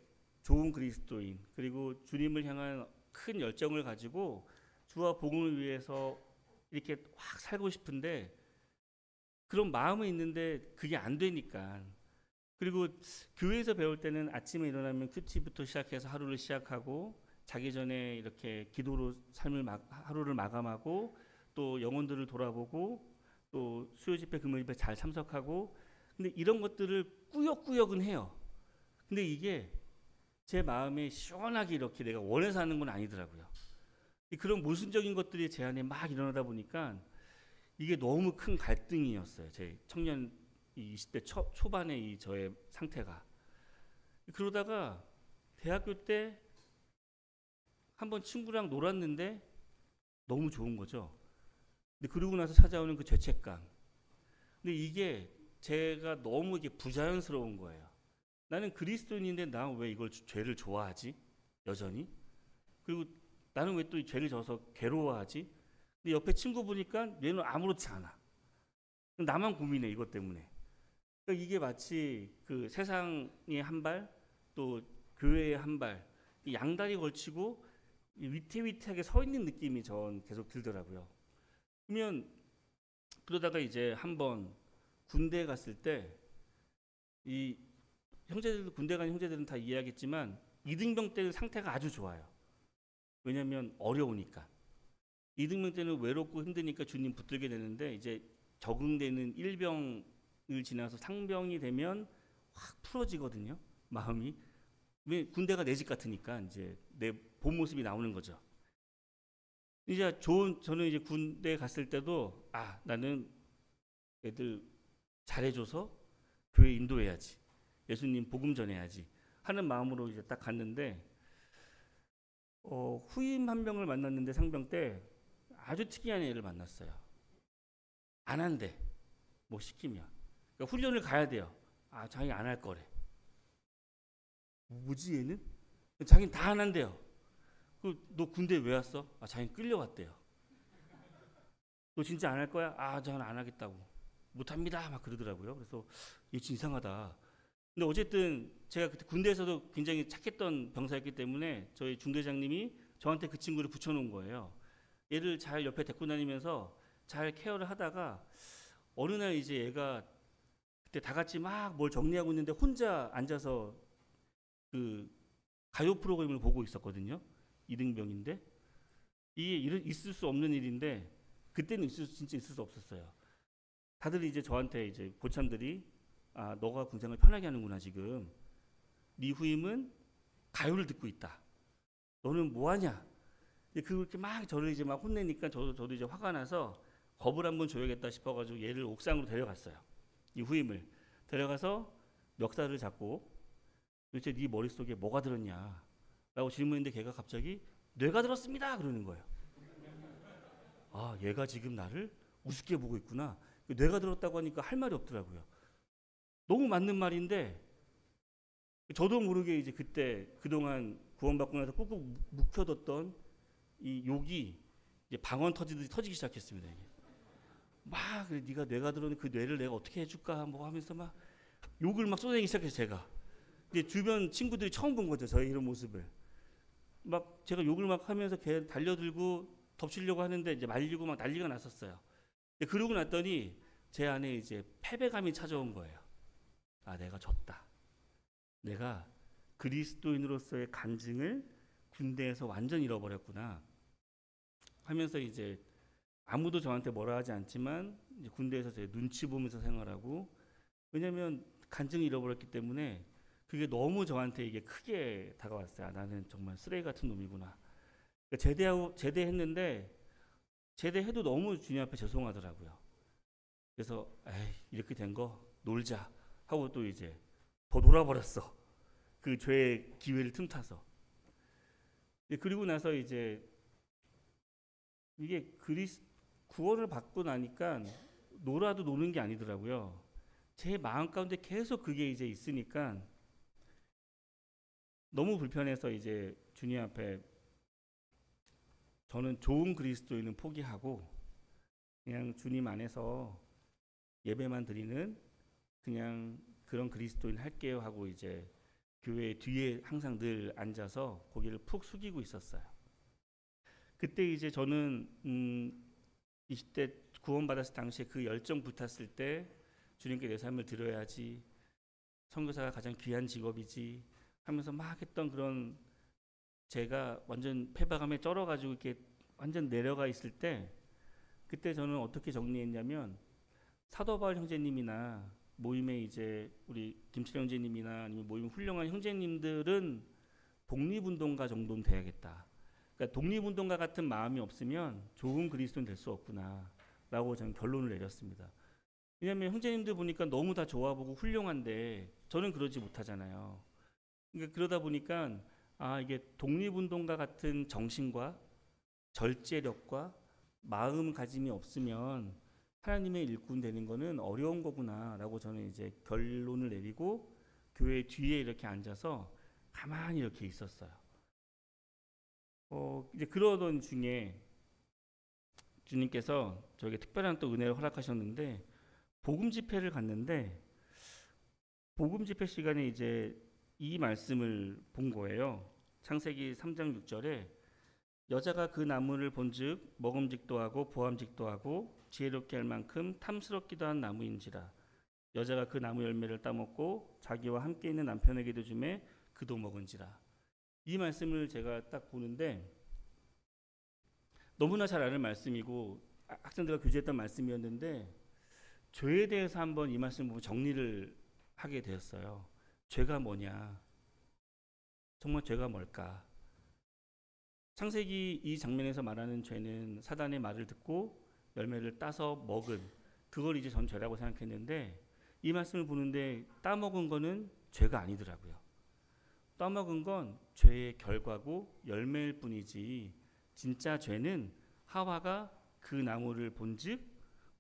좋은 그리스도인 그리고 주님을 향한 큰 열정을 가지고 주와 복음을 위해서 이렇게 확 살고 싶은데 그런 마음은 있는데 그게 안 되니까. 그리고 교회에서 배울 때는 아침에 일어나면 큐티부터 시작해서 하루를 시작하고 자기 전에 이렇게 기도로 하루를 마감하고 또 영혼들을 돌아보고 또 수요 집회 금요 집회 잘 참석하고 근데 이런 것들을 꾸역꾸역은 해요. 근데 이게 제 마음에 시원하게 이렇게 내가 원해서 하는 건 아니더라고요. 그런 모순적인 것들이 제 안에 막 일어나다 보니까 이게 너무 큰 갈등이었어요. 제 청년 이 20대 초반의 이 저의 상태가. 그러다가 대학교 때 한번 친구랑 놀았는데 너무 좋은 거죠. 근데 그러고 나서 찾아오는 그 죄책감. 근데 이게 제가 너무 이게 부자연스러운 거예요. 나는 그리스도인인데 나 왜 이걸 죄를 좋아하지? 여전히. 그리고 나는 왜 또 이 죄를 져서 괴로워하지? 근데 옆에 친구 보니까 얘는 아무렇지 않아. 나만 고민해 이것 때문에. 그러니까 이게 마치 그 세상의 한 발, 또 교회의 한 발, 이 양다리 걸치고 위태위태하게 서 있는 느낌이 전 계속 들더라고요. 그러면 그러다가 이제 한번 군대 갔을 때 이 형제들도 군대 간 형제들은 다 이해하겠지만 이등병 때는 상태가 아주 좋아요. 왜냐하면 어려우니까. 이등병 때는 외롭고 힘드니까 주님 붙들게 되는데 이제 적응되는 일병을 지나서 상병이 되면 확 풀어지거든요. 마음이. 왜 군대가 내 집 같으니까 이제 내 본 모습이 나오는 거죠. 이제 저는 이제 군대 갔을 때도 나는 애들 잘해줘서 교회 인도해야지, 예수님 복음 전해야지 하는 마음으로 이제 딱 갔는데 후임 한 명을 만났는데 상병 때 아주 특이한 애를 만났어요. 안 한대. 뭐 시키면. 그러니까 훈련을 가야 돼요. 자기 안 할 거래. 뭐지 얘는? 자기는 다 안 한대요. 너 군대 왜 왔어? 자기는 끌려왔대요. 너 진짜 안 할 거야? 저는 안 하겠다고. 못합니다. 막 그러더라고요. 그래서 얘 진짜 이상하다. 근데 어쨌든 제가 그때 군대에서도 굉장히 착했던 병사였기 때문에 저희 중대장님이 저한테 그 친구를 붙여놓은 거예요. 얘를 잘 옆에 데리고 다니면서 잘 케어를 하다가 어느 날 이제 얘가 그때 다 같이 막 뭘 정리하고 있는데 혼자 앉아서 그 가요 프로그램을 보고 있었거든요. 이등병인데 이게 있을 수 없는 일인데 그때는 진짜 있을 수 없었어요. 다들 이제 저한테 이제 보참들이 너가 군생을 편하게 하는구나 지금. 네 후임은 가요를 듣고 있다. 너는 뭐 하냐? 그렇게 막 저를 이제 막 혼내니까 저도 이제 화가 나서 겁을 한번 줘야겠다 싶어가지고 얘를 옥상으로 데려갔어요. 이 후임을 데려가서 멱살을 잡고 도대체 네 머릿속에 뭐가 들었냐? 라고 질문했는데 걔가 갑자기 뇌가 들었습니다. 그러는 거예요. 얘가 지금 나를 우습게 보고 있구나. 뇌가 들었다고 하니까 할 말이 없더라고요. 너무 맞는 말인데 저도 모르게 이제 그때 그동안 구원받고 나서 꾹꾹 묵혀뒀던 이 욕이 이제 방언 터지기 시작했습니다. 이게. 막 그래, 네가 뇌가 들어오는 그 뇌를 내가 어떻게 해줄까 뭐 하면서 막 욕을 막 쏟아내기 시작했어요. 제가. 근데 주변 친구들이 처음 본 거죠. 저의 이런 모습을. 막 제가 욕을 막 하면서 걔 달려들고 덮치려고 하는데 이제 말리고 막 난리가 났었어요. 그러고 났더니 제 안에 이제 패배감이 찾아온 거예요. 내가 졌다. 내가 그리스도인으로서의 간증을 군대에서 완전히 잃어버렸구나 하면서 이제 아무도 저한테 뭐라 하지 않지만 이제 군대에서 제 눈치 보면서 생활하고, 왜냐하면 간증을 잃어버렸기 때문에 그게 너무 저한테 이게 크게 다가왔어요. 나는 정말 쓰레기 같은 놈이구나. 그러니까 제대했는데 제대해도 너무 주님 앞에 죄송하더라고요. 그래서 이렇게 된 거 놀자 하고 또 이제 더 놀아버렸어. 그 죄의 기회를 틈타서. 그리고 나서 이제 이게 구원을 받고 나니까 놀아도 노는 게 아니더라고요. 제 마음 가운데 계속 그게 이제 있으니까 너무 불편해서 이제 주님 앞에 저는 좋은 그리스도인은 포기하고 그냥 주님 안에서 예배만 드리는 그냥 그런 그리스도인 할게요 하고 이제 교회 뒤에 항상 늘 앉아서 고개를 푹 숙이고 있었어요. 그때 이제 저는 20대 구원받았을 당시에 그 열정 붙었을 때 주님께 내 삶을 드려야지, 선교사가 가장 귀한 직업이지 하면서 막 했던 그런, 제가 완전 패배감에 쩔어가지고 이렇게 완전 내려가 있을 때 그때 저는 어떻게 정리했냐면, 사도 바울 형제님이나 모임에 이제 우리 김철 형제님이나 아니면 모임 훌륭한 형제님들은 독립운동가 정도는 돼야겠다. 그러니까 그러니까 독립운동가 같은 마음이 없으면 좋은 그리스도인 될 수 없구나라고 저는 결론을 내렸습니다. 왜냐하면 형제님들 보니까 너무 다 좋아 보고 훌륭한데 저는 그러지 못하잖아요. 그러니까 그러다 보니까 이게 독립운동가 같은 정신과 절제력과 마음가짐이 없으면 하나님의 일꾼 되는 거는 어려운 거구나라고 저는 이제 결론을 내리고 교회 뒤에 이렇게 앉아서 가만히 이렇게 있었어요. 이제 그러던 중에 주님께서 저에게 특별한 또 은혜를 허락하셨는데 복음 집회를 갔는데 복음 집회 시간에 이제 이 말씀을 본 거예요. 창세기 3장 6절에 여자가 그 나무를 본즉 먹음직도 하고 보암직도 하고 지혜롭게 할 만큼 탐스럽기도 한 나무인지라 여자가 그 나무 열매를 따먹고 자기와 함께 있는 남편에게도 주매 그도 먹은지라. 이 말씀을 제가 딱 보는데 너무나 잘 아는 말씀이고 학생들과 교제했던 말씀이었는데 죄에 대해서 한번 이 말씀 보고 정리를 하게 되었어요. 죄가 뭐냐? 정말 죄가 뭘까? 창세기 이 장면에서 말하는 죄는 사단의 말을 듣고 열매를 따서 먹은 그걸 이제 전 죄라고 생각했는데 이 말씀을 보는데 따먹은 거는 죄가 아니더라고요. 따먹은 건 죄의 결과고 열매일 뿐이지 진짜 죄는 하와가 그 나무를 본즉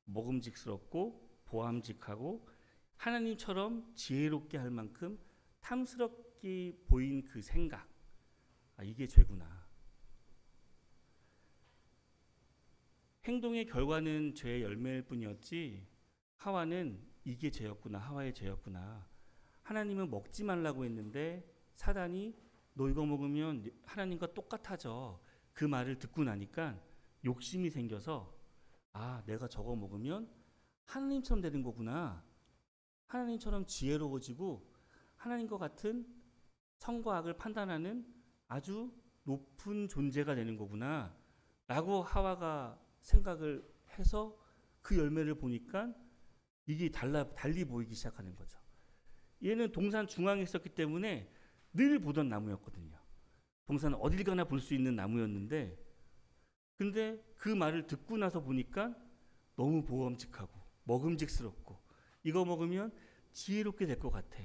먹음직스럽고 보암직하고 하나님처럼 지혜롭게 할 만큼 탐스럽게 보인 그 생각, 이게 죄구나. 행동의 결과는 죄의 열매일 뿐이었지 하와는 이게 죄였구나, 하와의 죄였구나. 하나님은 먹지 말라고 했는데 사단이 너 이거 먹으면 하나님과 똑같아져. 그 말을 듣고 나니까 욕심이 생겨서 내가 저거 먹으면 하나님처럼 되는 거구나. 하나님처럼 지혜로워지고 하나님과 같은 선과 악을 판단하는 아주 높은 존재가 되는 거구나 라고 하와가 생각을 해서 그 열매를 보니까 이게 달리 보이기 시작하는 거죠. 얘는 동산 중앙에 있었기 때문에 늘 보던 나무였거든요. 동산 어딜 가나 볼 수 있는 나무였는데 근데 그 말을 듣고 나서 보니까 너무 보암직하고 먹음직스럽고 이거 먹으면 지혜롭게 될 것 같아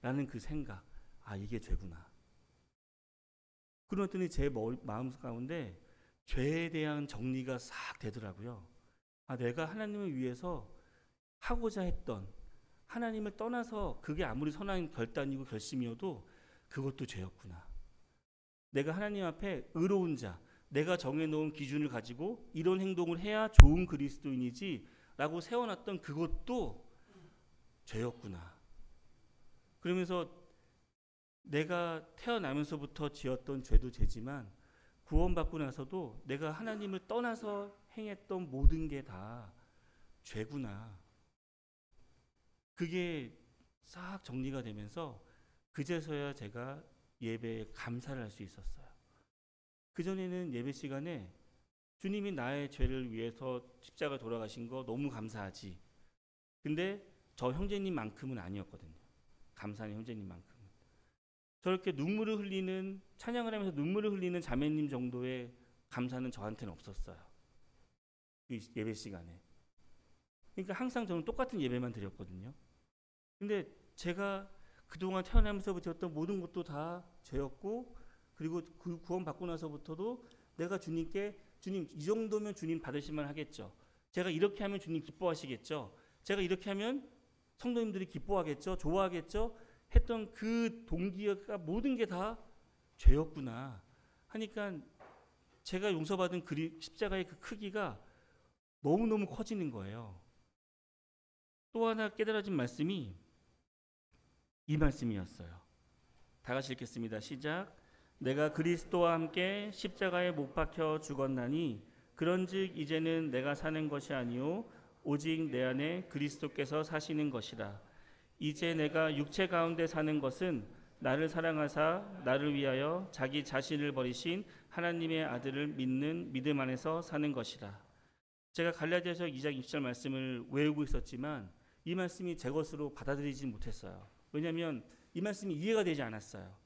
라는 그 생각, 이게 죄구나. 그러더니 제 마음 가운데 죄에 대한 정리가 싹 되더라고요. 내가 하나님을 위해서 하고자 했던 하나님을 떠나서 그게 아무리 선한 결단이고 결심이어도 그것도 죄였구나. 내가 하나님 앞에 의로운 자, 내가 정해놓은 기준을 가지고 이런 행동을 해야 좋은 그리스도인이지 라고 세워놨던 그것도 죄였구나. 그러면서 내가 태어나면서부터 지었던 죄도 죄지만 구원받고 나서도 내가 하나님을 떠나서 행했던 모든 게 다 죄구나. 그게 싹 정리가 되면서 그제서야 제가 예배에 감사를 할 수 있었어요. 그전에는 예배 시간에 주님이 나의 죄를 위해서 십자가 돌아가신 거 너무 감사하지. 근데 저 형제님만큼은 아니었거든요. 감사하는 형제님만큼은. 저렇게 눈물을 흘리는, 찬양을 하면서 눈물을 흘리는 자매님 정도의 감사는 저한테는 없었어요. 그 예배 시간에. 그러니까 항상 저는 똑같은 예배만 드렸거든요. 근데 제가 그동안 태어나면서부터 했던 모든 것도 다 죄였고, 그리고 그 구원 받고 나서부터도 내가 주님께, 주님 이 정도면 주님 받으실만 하겠죠. 제가 이렇게 하면 주님 기뻐하시겠죠. 제가 이렇게 하면 성도님들이 기뻐하겠죠. 좋아하겠죠. 했던 그 동기가 모든 게 다 죄였구나 하니까 제가 용서받은 십자가의 그 크기가 너무너무 커지는 거예요. 또 하나 깨달아진 말씀이 이 말씀이었어요. 다 같이 읽겠습니다. 시작. 내가 그리스도와 함께 십자가에 못 박혀 죽었나니 그런즉 이제는 내가 사는 것이 아니요 오직 내 안에 그리스도께서 사시는 것이라. 이제 내가 육체 가운데 사는 것은 나를 사랑하사 나를 위하여 자기 자신을 버리신 하나님의 아들을 믿는 믿음 안에서 사는 것이라. 제가 갈라디아서 2장 20절 말씀을 외우고 있었지만 이 말씀이 제 것으로 받아들이지 못했어요. 왜냐하면 이 말씀이 이해가 되지 않았어요.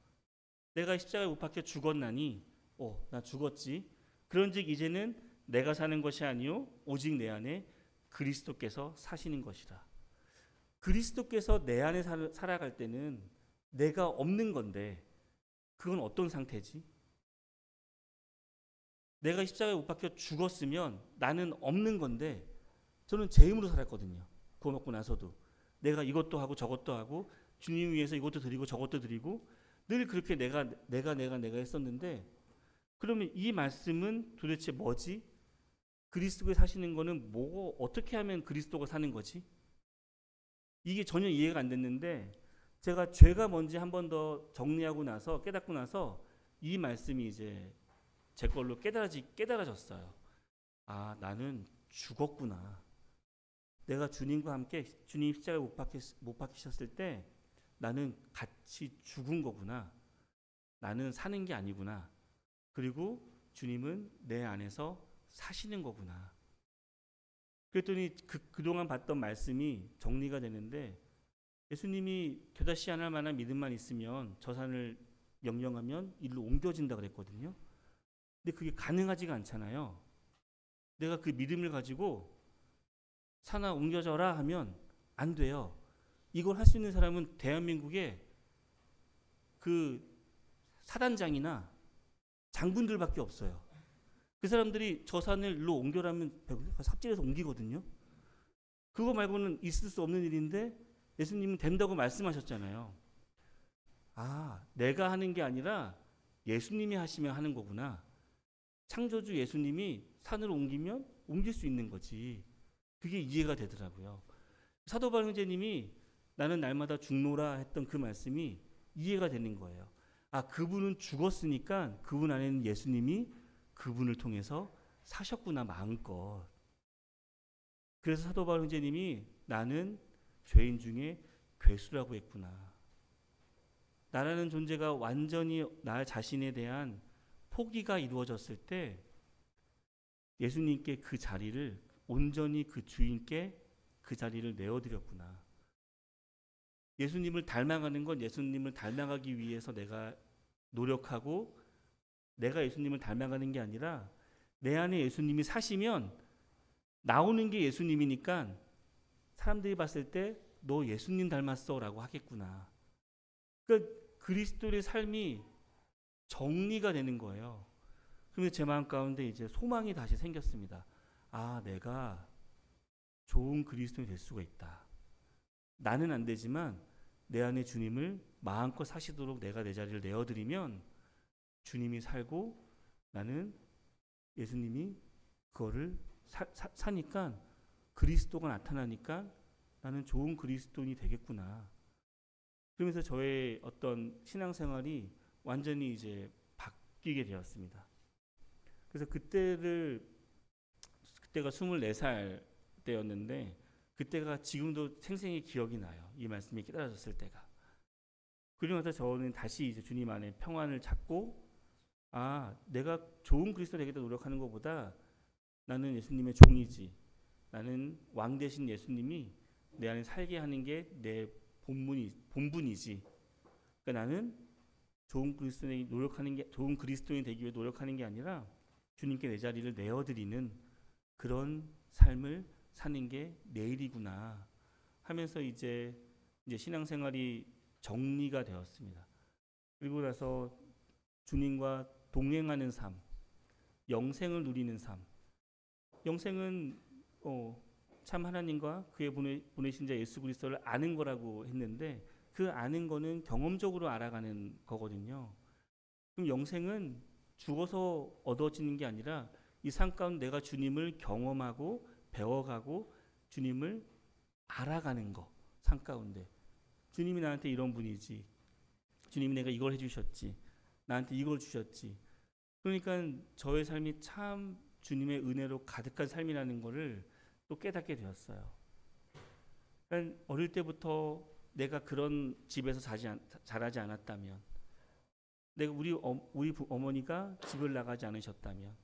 내가 십자가에 못 박혀 죽었나니 나 죽었지. 그런즉 이제는 내가 사는 것이 아니요 오직 내 안에 그리스도께서 사시는 것이라. 그리스도께서 내 안에 살아갈 때는 내가 없는 건데 그건 어떤 상태지? 내가 십자가에 못 박혀 죽었으면 나는 없는 건데 저는 제 힘으로 살았거든요. 구원 받고 나서도 내가 이것도 하고 저것도 하고 주님 위해서 이것도 드리고 저것도 드리고 늘 그렇게 내가 했었는데, 그러면 이 말씀은 도대체 뭐지? 그리스도가 사시는 거는 뭐 어떻게 하면 그리스도가 사는 거지? 이게 전혀 이해가 안 됐는데 제가 죄가 뭔지 한 번 더 정리하고 나서 깨닫고 나서 이 말씀이 이제 제 걸로 깨달아졌어요. 아, 나는 죽었구나. 내가 주님과 함께 주님 십자가에 못 박히셨을 때 나는 같이 죽은 거구나. 나는 사는 게 아니구나. 그리고 주님은 내 안에서 사시는 거구나. 그랬더니 그동안 봤던 말씀이 정리가 되는데, 예수님이 겨자씨 하나 만한 믿음만 있으면 저 산을 명령하면 일로 옮겨진다 그랬거든요. 근데 그게 가능하지가 않잖아요. 내가 그 믿음을 가지고 산아 옮겨져라 하면 안 돼요. 이걸 할 수 있는 사람은 대한민국에 그 사단장이나 장군들밖에 없어요. 그 사람들이 저 산을 일로 옮겨라면 삽질해서 옮기거든요. 그거 말고는 있을 수 없는 일인데 예수님은 된다고 말씀하셨잖아요. 아, 내가 하는 게 아니라 예수님이 하시면 하는 거구나. 창조주 예수님이 산으로 옮기면 옮길 수 있는 거지. 그게 이해가 되더라고요. 사도 바울 형제님이 나는 날마다 죽노라 했던 그 말씀이 이해가 되는 거예요. 아, 그분은 죽었으니까 그분 안에는 예수님이 그분을 통해서 사셨구나, 마음껏. 그래서 사도 바울 형제님이 나는 죄인 중에 괴수라고 했구나. 나라는 존재가 완전히 나 자신에 대한 포기가 이루어졌을 때 예수님께 그 자리를 온전히 그 주인께 그 자리를 내어드렸구나. 예수님을 닮아가는 건 예수님을 닮아가기 위해서 내가 노력하고 내가 예수님을 닮아가는 게 아니라 내 안에 예수님이 사시면 나오는 게 예수님이니까 사람들이 봤을 때 너 예수님 닮았어 라고 하겠구나. 그러니까 그리스도의 삶이 정리가 되는 거예요. 그러면 제 마음 가운데 이제 소망이 다시 생겼습니다. 아, 내가 좋은 그리스도인이 될 수가 있다. 나는 안 되지만 내 안에 주님을 마음껏 사시도록 내가 내 자리를 내어드리면 주님이 살고 나는 예수님이 그거를 사니까 그리스도가 나타나니까 나는 좋은 그리스도인이 되겠구나. 그러면서 저의 어떤 신앙생활이 완전히 이제 바뀌게 되었습니다. 그래서 그때가 24살 때였는데 그때가 지금도 생생히 기억이 나요. 이 말씀이 깨달아졌을 때가. 그리고 나서 저는 다시 이제 주님 안에 평안을 찾고, 아, 내가 좋은 그리스도 되겠다 노력하는 것보다 나는 예수님의 종이지. 나는 왕 되신 예수님이 내 안에 살게 하는 게 내 본분이지. 그러니까 나는 좋은 그리스도인이 되기 위해 노력하는 게 아니라 주님께 내 자리를 내어드리는 그런 삶을 사는 게 내일이구나 하면서 이제 신앙생활이 정리가 되었습니다. 그리고 나서 주님과 동행하는 삶, 영생을 누리는 삶. 영생은 참 하나님과 그의 보내신 자 예수 그리스도를 아는 거라고 했는데 그 아는 거는 경험적으로 알아가는 거거든요. 그럼 영생은 죽어서 얻어지는 게 아니라 이 삶 가운데 내가 주님을 경험하고 배워가고 주님을 알아가는 거. 삶 가운데 주님이 나한테 이런 분이지, 주님이 내가 이걸 해주셨지, 나한테 이걸 주셨지. 그러니까 저의 삶이 참 주님의 은혜로 가득한 삶이라는 거를 또 깨닫게 되었어요. 그러니까 어릴 때부터 내가 그런 집에서 자라지 않았다면, 내가 우리 어머니가 집을 나가지 않으셨다면,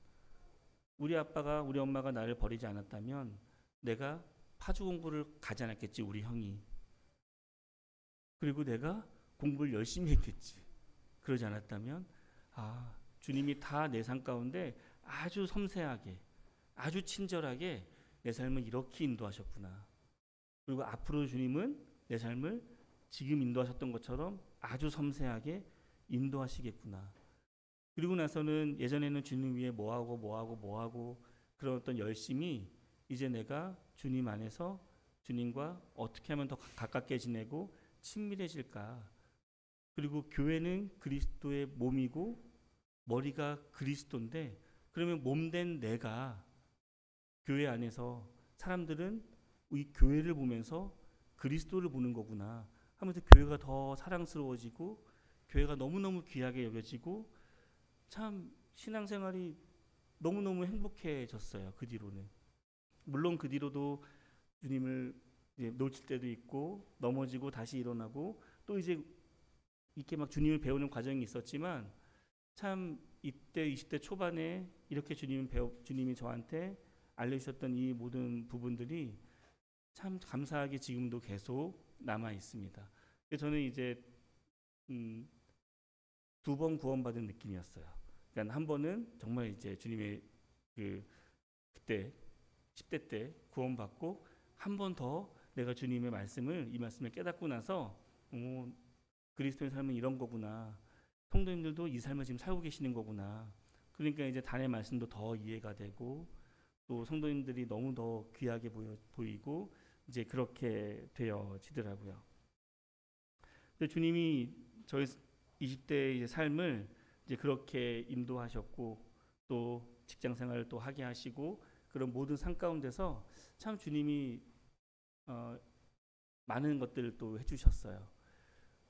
우리 아빠가 우리 엄마가 나를 버리지 않았다면 내가 파주 공부를 가지 않았겠지, 우리 형이. 그리고 내가 공부를 열심히 했겠지. 그러지 않았다면 주님이 다 내 삶 가운데 아주 섬세하게, 아주 친절하게 내 삶을 이렇게 인도하셨구나. 그리고 앞으로 주님은 내 삶을 지금 인도하셨던 것처럼 아주 섬세하게 인도하시겠구나. 그리고 나서는 예전에는 주님 위해 뭐하고 그런 어떤 열심이 이제 내가 주님 안에서 주님과 어떻게 하면 더 가깝게 지내고 친밀해질까. 그리고 교회는 그리스도의 몸이고 머리가 그리스도인데, 그러면 몸된 내가 교회 안에서 사람들은 이 교회를 보면서 그리스도를 보는 거구나 하면서 교회가 더 사랑스러워지고 교회가 너무너무 귀하게 여겨지고 참 신앙생활이 너무너무 행복해졌어요. 그 뒤로는. 물론 그 뒤로도 주님을 이제 놓칠 때도 있고 넘어지고 다시 일어나고 또 이제 이렇게 막 주님을 배우는 과정이 있었지만, 참 이때 20대 초반에 이렇게 주님이 저한테 알려주셨던 이 모든 부분들이 참 감사하게 지금도 계속 남아 있습니다. 저는 이제 2번 구원받은 느낌이었어요. 그러니까 한 번은 정말 이제 주님의 그때 10대 때 구원받고, 한 번 더 내가 주님의 이 말씀을 깨닫고 나서 그리스도의 삶은 이런 거구나. 성도님들도 이 삶을 지금 살고 계시는 거구나. 그러니까 이제 단의 말씀도 더 이해가 되고 또 성도님들이 너무 더 귀하게 보이고 이제 그렇게 되어지더라고요. 근데 주님이 저희 20대의 삶을 이제 그렇게 인도하셨고 또 직장 생활을 또 하게 하시고 그런 모든 삶 가운데서 참 주님이 많은 것들을 또 해주셨어요.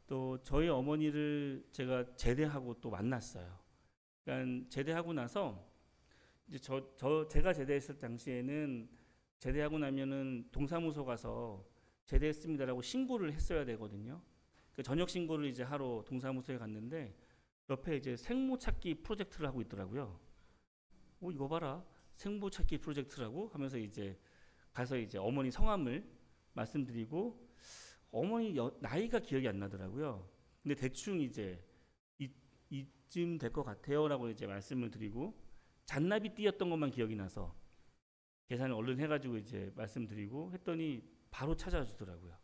또 저희 어머니를 제가 제대하고 또 만났어요. 그러니까 제대하고 나서 이제 제가 제대했을 당시에는 제대하고 나면은 동사무소 가서 제대했습니다라고 신고를 했어야 되거든요. 그 저녁 신고를 이제 하러 동사무소에 갔는데 옆에 이제 생모 찾기 프로젝트를 하고 있더라고요. 이거 봐라, 생모 찾기 프로젝트라고 하면서 이제 가서 이제 어머니 성함을 말씀드리고 어머니 나이가 기억이 안 나더라고요. 근데 대충 이제 이쯤 될 것 같아요라고 이제 말씀을 드리고 잔나비 띄었던 것만 기억이 나서 계산을 얼른 해가지고 이제 말씀드리고 했더니 바로 찾아주더라고요.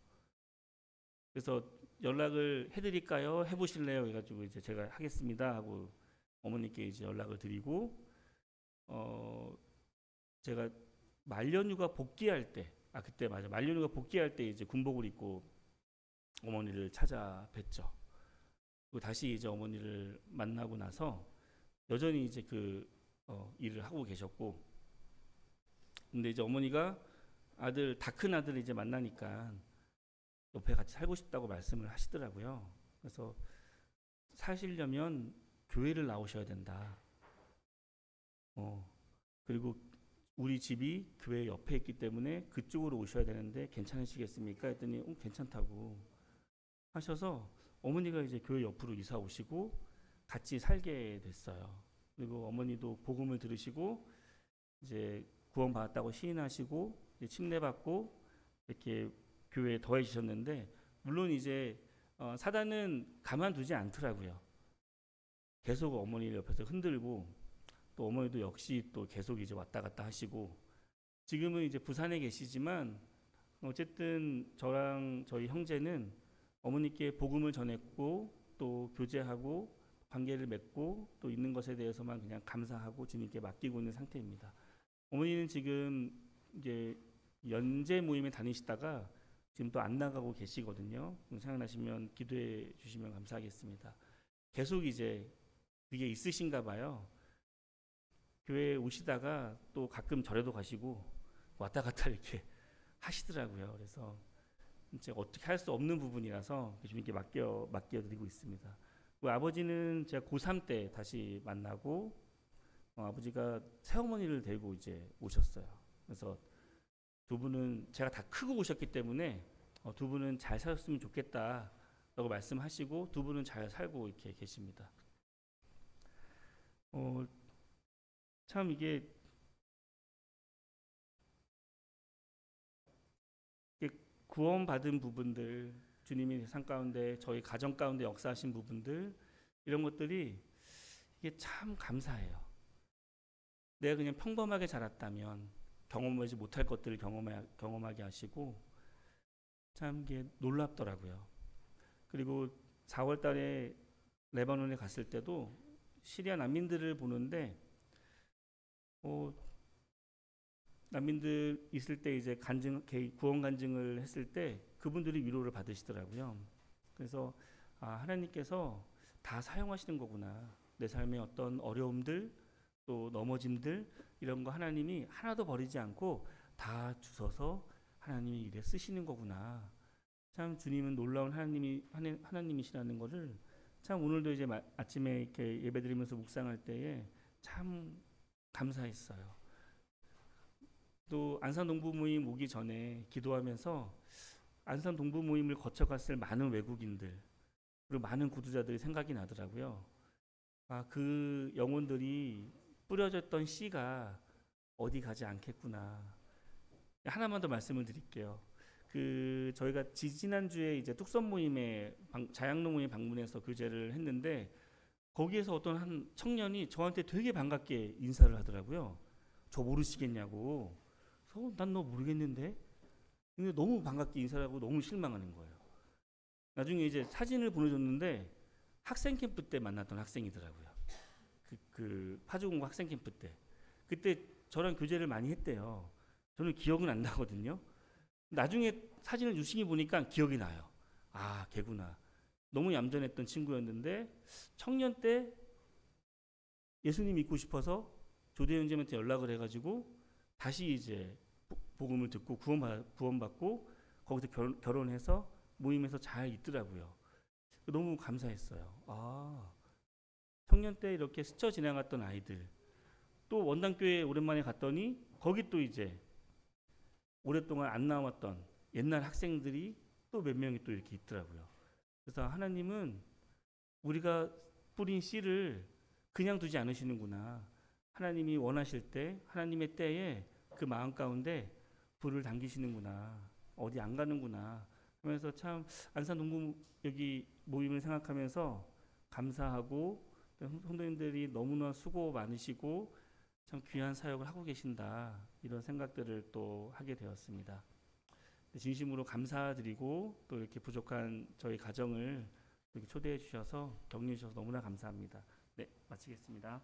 그래서 연락을 해드릴까요? 해보실래요? 해가지고 이제 제가 하겠습니다 하고 어머니께 이제 연락을 드리고 제가 말년휴가 복귀할 때 그때 맞아 말년휴가 복귀할 때 이제 군복을 입고 어머니를 찾아뵀죠. 그리고 다시 이제 어머니를 만나고 나서 여전히 이제 일을 하고 계셨고, 근데 이제 어머니가 다 큰 아들을 이제 만나니까 옆에 같이 살고 싶다고 말씀을 하시더라고요. 그래서 사시려면 교회를 나오셔야 된다. 그리고 우리 집이 교회 옆에 있기 때문에 그쪽으로 오셔야 되는데 괜찮으시겠습니까? 했더니 괜찮다고 하셔서 어머니가 이제 교회 옆으로 이사 오시고 같이 살게 됐어요. 그리고 어머니도 복음을 들으시고 이제 구원받았다고 시인하시고 이제 침례받고 이렇게 교회에 더해지셨는데, 물론 이제 사단은 가만두지 않더라고요. 계속 어머니를 옆에서 흔들고 또 어머니도 역시 또 계속 이제 왔다 갔다 하시고, 지금은 이제 부산에 계시지만 어쨌든 저랑 저희 형제는 어머니께 복음을 전했고 또 교제하고 관계를 맺고 또 있는 것에 대해서만 그냥 감사하고 주님께 맡기고 있는 상태입니다. 어머니는 지금 이제 연재 모임에 다니시다가 지금 또 안 나가고 계시거든요. 생각나시면 기도해 주시면 감사하겠습니다. 계속 이제 그게 있으신가 봐요. 교회에 오시다가 또 가끔 절에도 가시고 왔다 갔다 이렇게 하시더라고요. 그래서 이제 어떻게 할 수 없는 부분이라서 주님께 맡겨드리고 있습니다. 아버지는 제가 고3 때 다시 만나고 아버지가 새어머니를 데리고 이제 오셨어요. 그래서 두 분은 제가 다 크고 오셨기 때문에 두 분은 잘 살았으면 좋겠다라고 말씀하시고 두 분은 잘 살고 이렇게 계십니다. 참 이게 구원받은 부분들, 주님이 삶 가운데 저희 가정 가운데 역사하신 부분들, 이런 것들이 이게 참 감사해요. 내가 그냥 평범하게 자랐다면 경험하지 못할 것들을 경험하게 하시고 참 이게 놀랍더라고요. 그리고 4월 달에 레바논에 갔을 때도 시리아 난민들을 보는데 난민들 있을 때 이제 구원 간증을 했을 때 그분들이 위로를 받으시더라고요. 그래서 하나님께서 다 사용하시는 거구나. 내 삶의 어떤 어려움들 또 넘어짐들 이런 거 하나님이 하나도 버리지 않고 다 주셔서 하나님이 일에 쓰시는 거구나. 참 주님은 놀라운 하나님이시라는 것을 참 오늘도 이제 아침에 이렇게 예배드리면서 묵상할 때에 참 감사했어요. 또 안산 동부 모임 오기 전에 기도하면서 안산 동부 모임을 거쳐갔을 많은 외국인들 그리고 많은 구두자들이 생각이 나더라고요. 그 영혼들이 뿌려졌던 씨가 어디 가지 않겠구나. 하나만 더 말씀을 드릴게요. 저희가 지난주에 이제 뚝섬 모임에 자양로 모임 방문해서 교제를 했는데 거기에서 어떤 한 청년이 저한테 되게 반갑게 인사를 하더라고요. 저 모르시겠냐고. 그래서 난 너 모르겠는데. 근데 너무 반갑게 인사를 하고 너무 실망하는 거예요. 나중에 이제 사진을 보내줬는데 학생 캠프 때 만났던 학생이더라고요. 파주공고 학생 캠프 때. 그때 저랑 교제를 많이 했대요. 저는 기억은 안 나거든요. 나중에 사진을 유심히 보니까 기억이 나요. 걔구나. 너무 얌전했던 친구였는데 청년 때 예수님 믿고 싶어서 조대 형제한테 연락을 해가지고 다시 이제 복음을 듣고 구원받고 거기서 결혼해서 모임에서 잘 있더라고요. 너무 감사했어요. 청년 때 이렇게 스쳐 지나갔던 아이들 또 원당교회 오랜만에 갔더니 거기 또 이제 오랫동안 안 나왔던 옛날 학생들이 또 몇 명이 또 이렇게 있더라고요. 그래서 하나님은 우리가 뿌린 씨를 그냥 두지 않으시는구나. 하나님이 원하실 때 하나님의 때에 그 마음 가운데 불을 당기시는구나. 어디 안 가는구나. 하면서 참 안산 동부 여기 모임을 생각하면서 감사하고 성도님들이 너무나 수고 많으시고 참 귀한 사역을 하고 계신다. 이런 생각들을 또 하게 되었습니다. 진심으로 감사드리고 또 이렇게 부족한 저희 가정을 이렇게 초대해 주셔서 격려해 주셔서 너무나 감사합니다. 네, 마치겠습니다.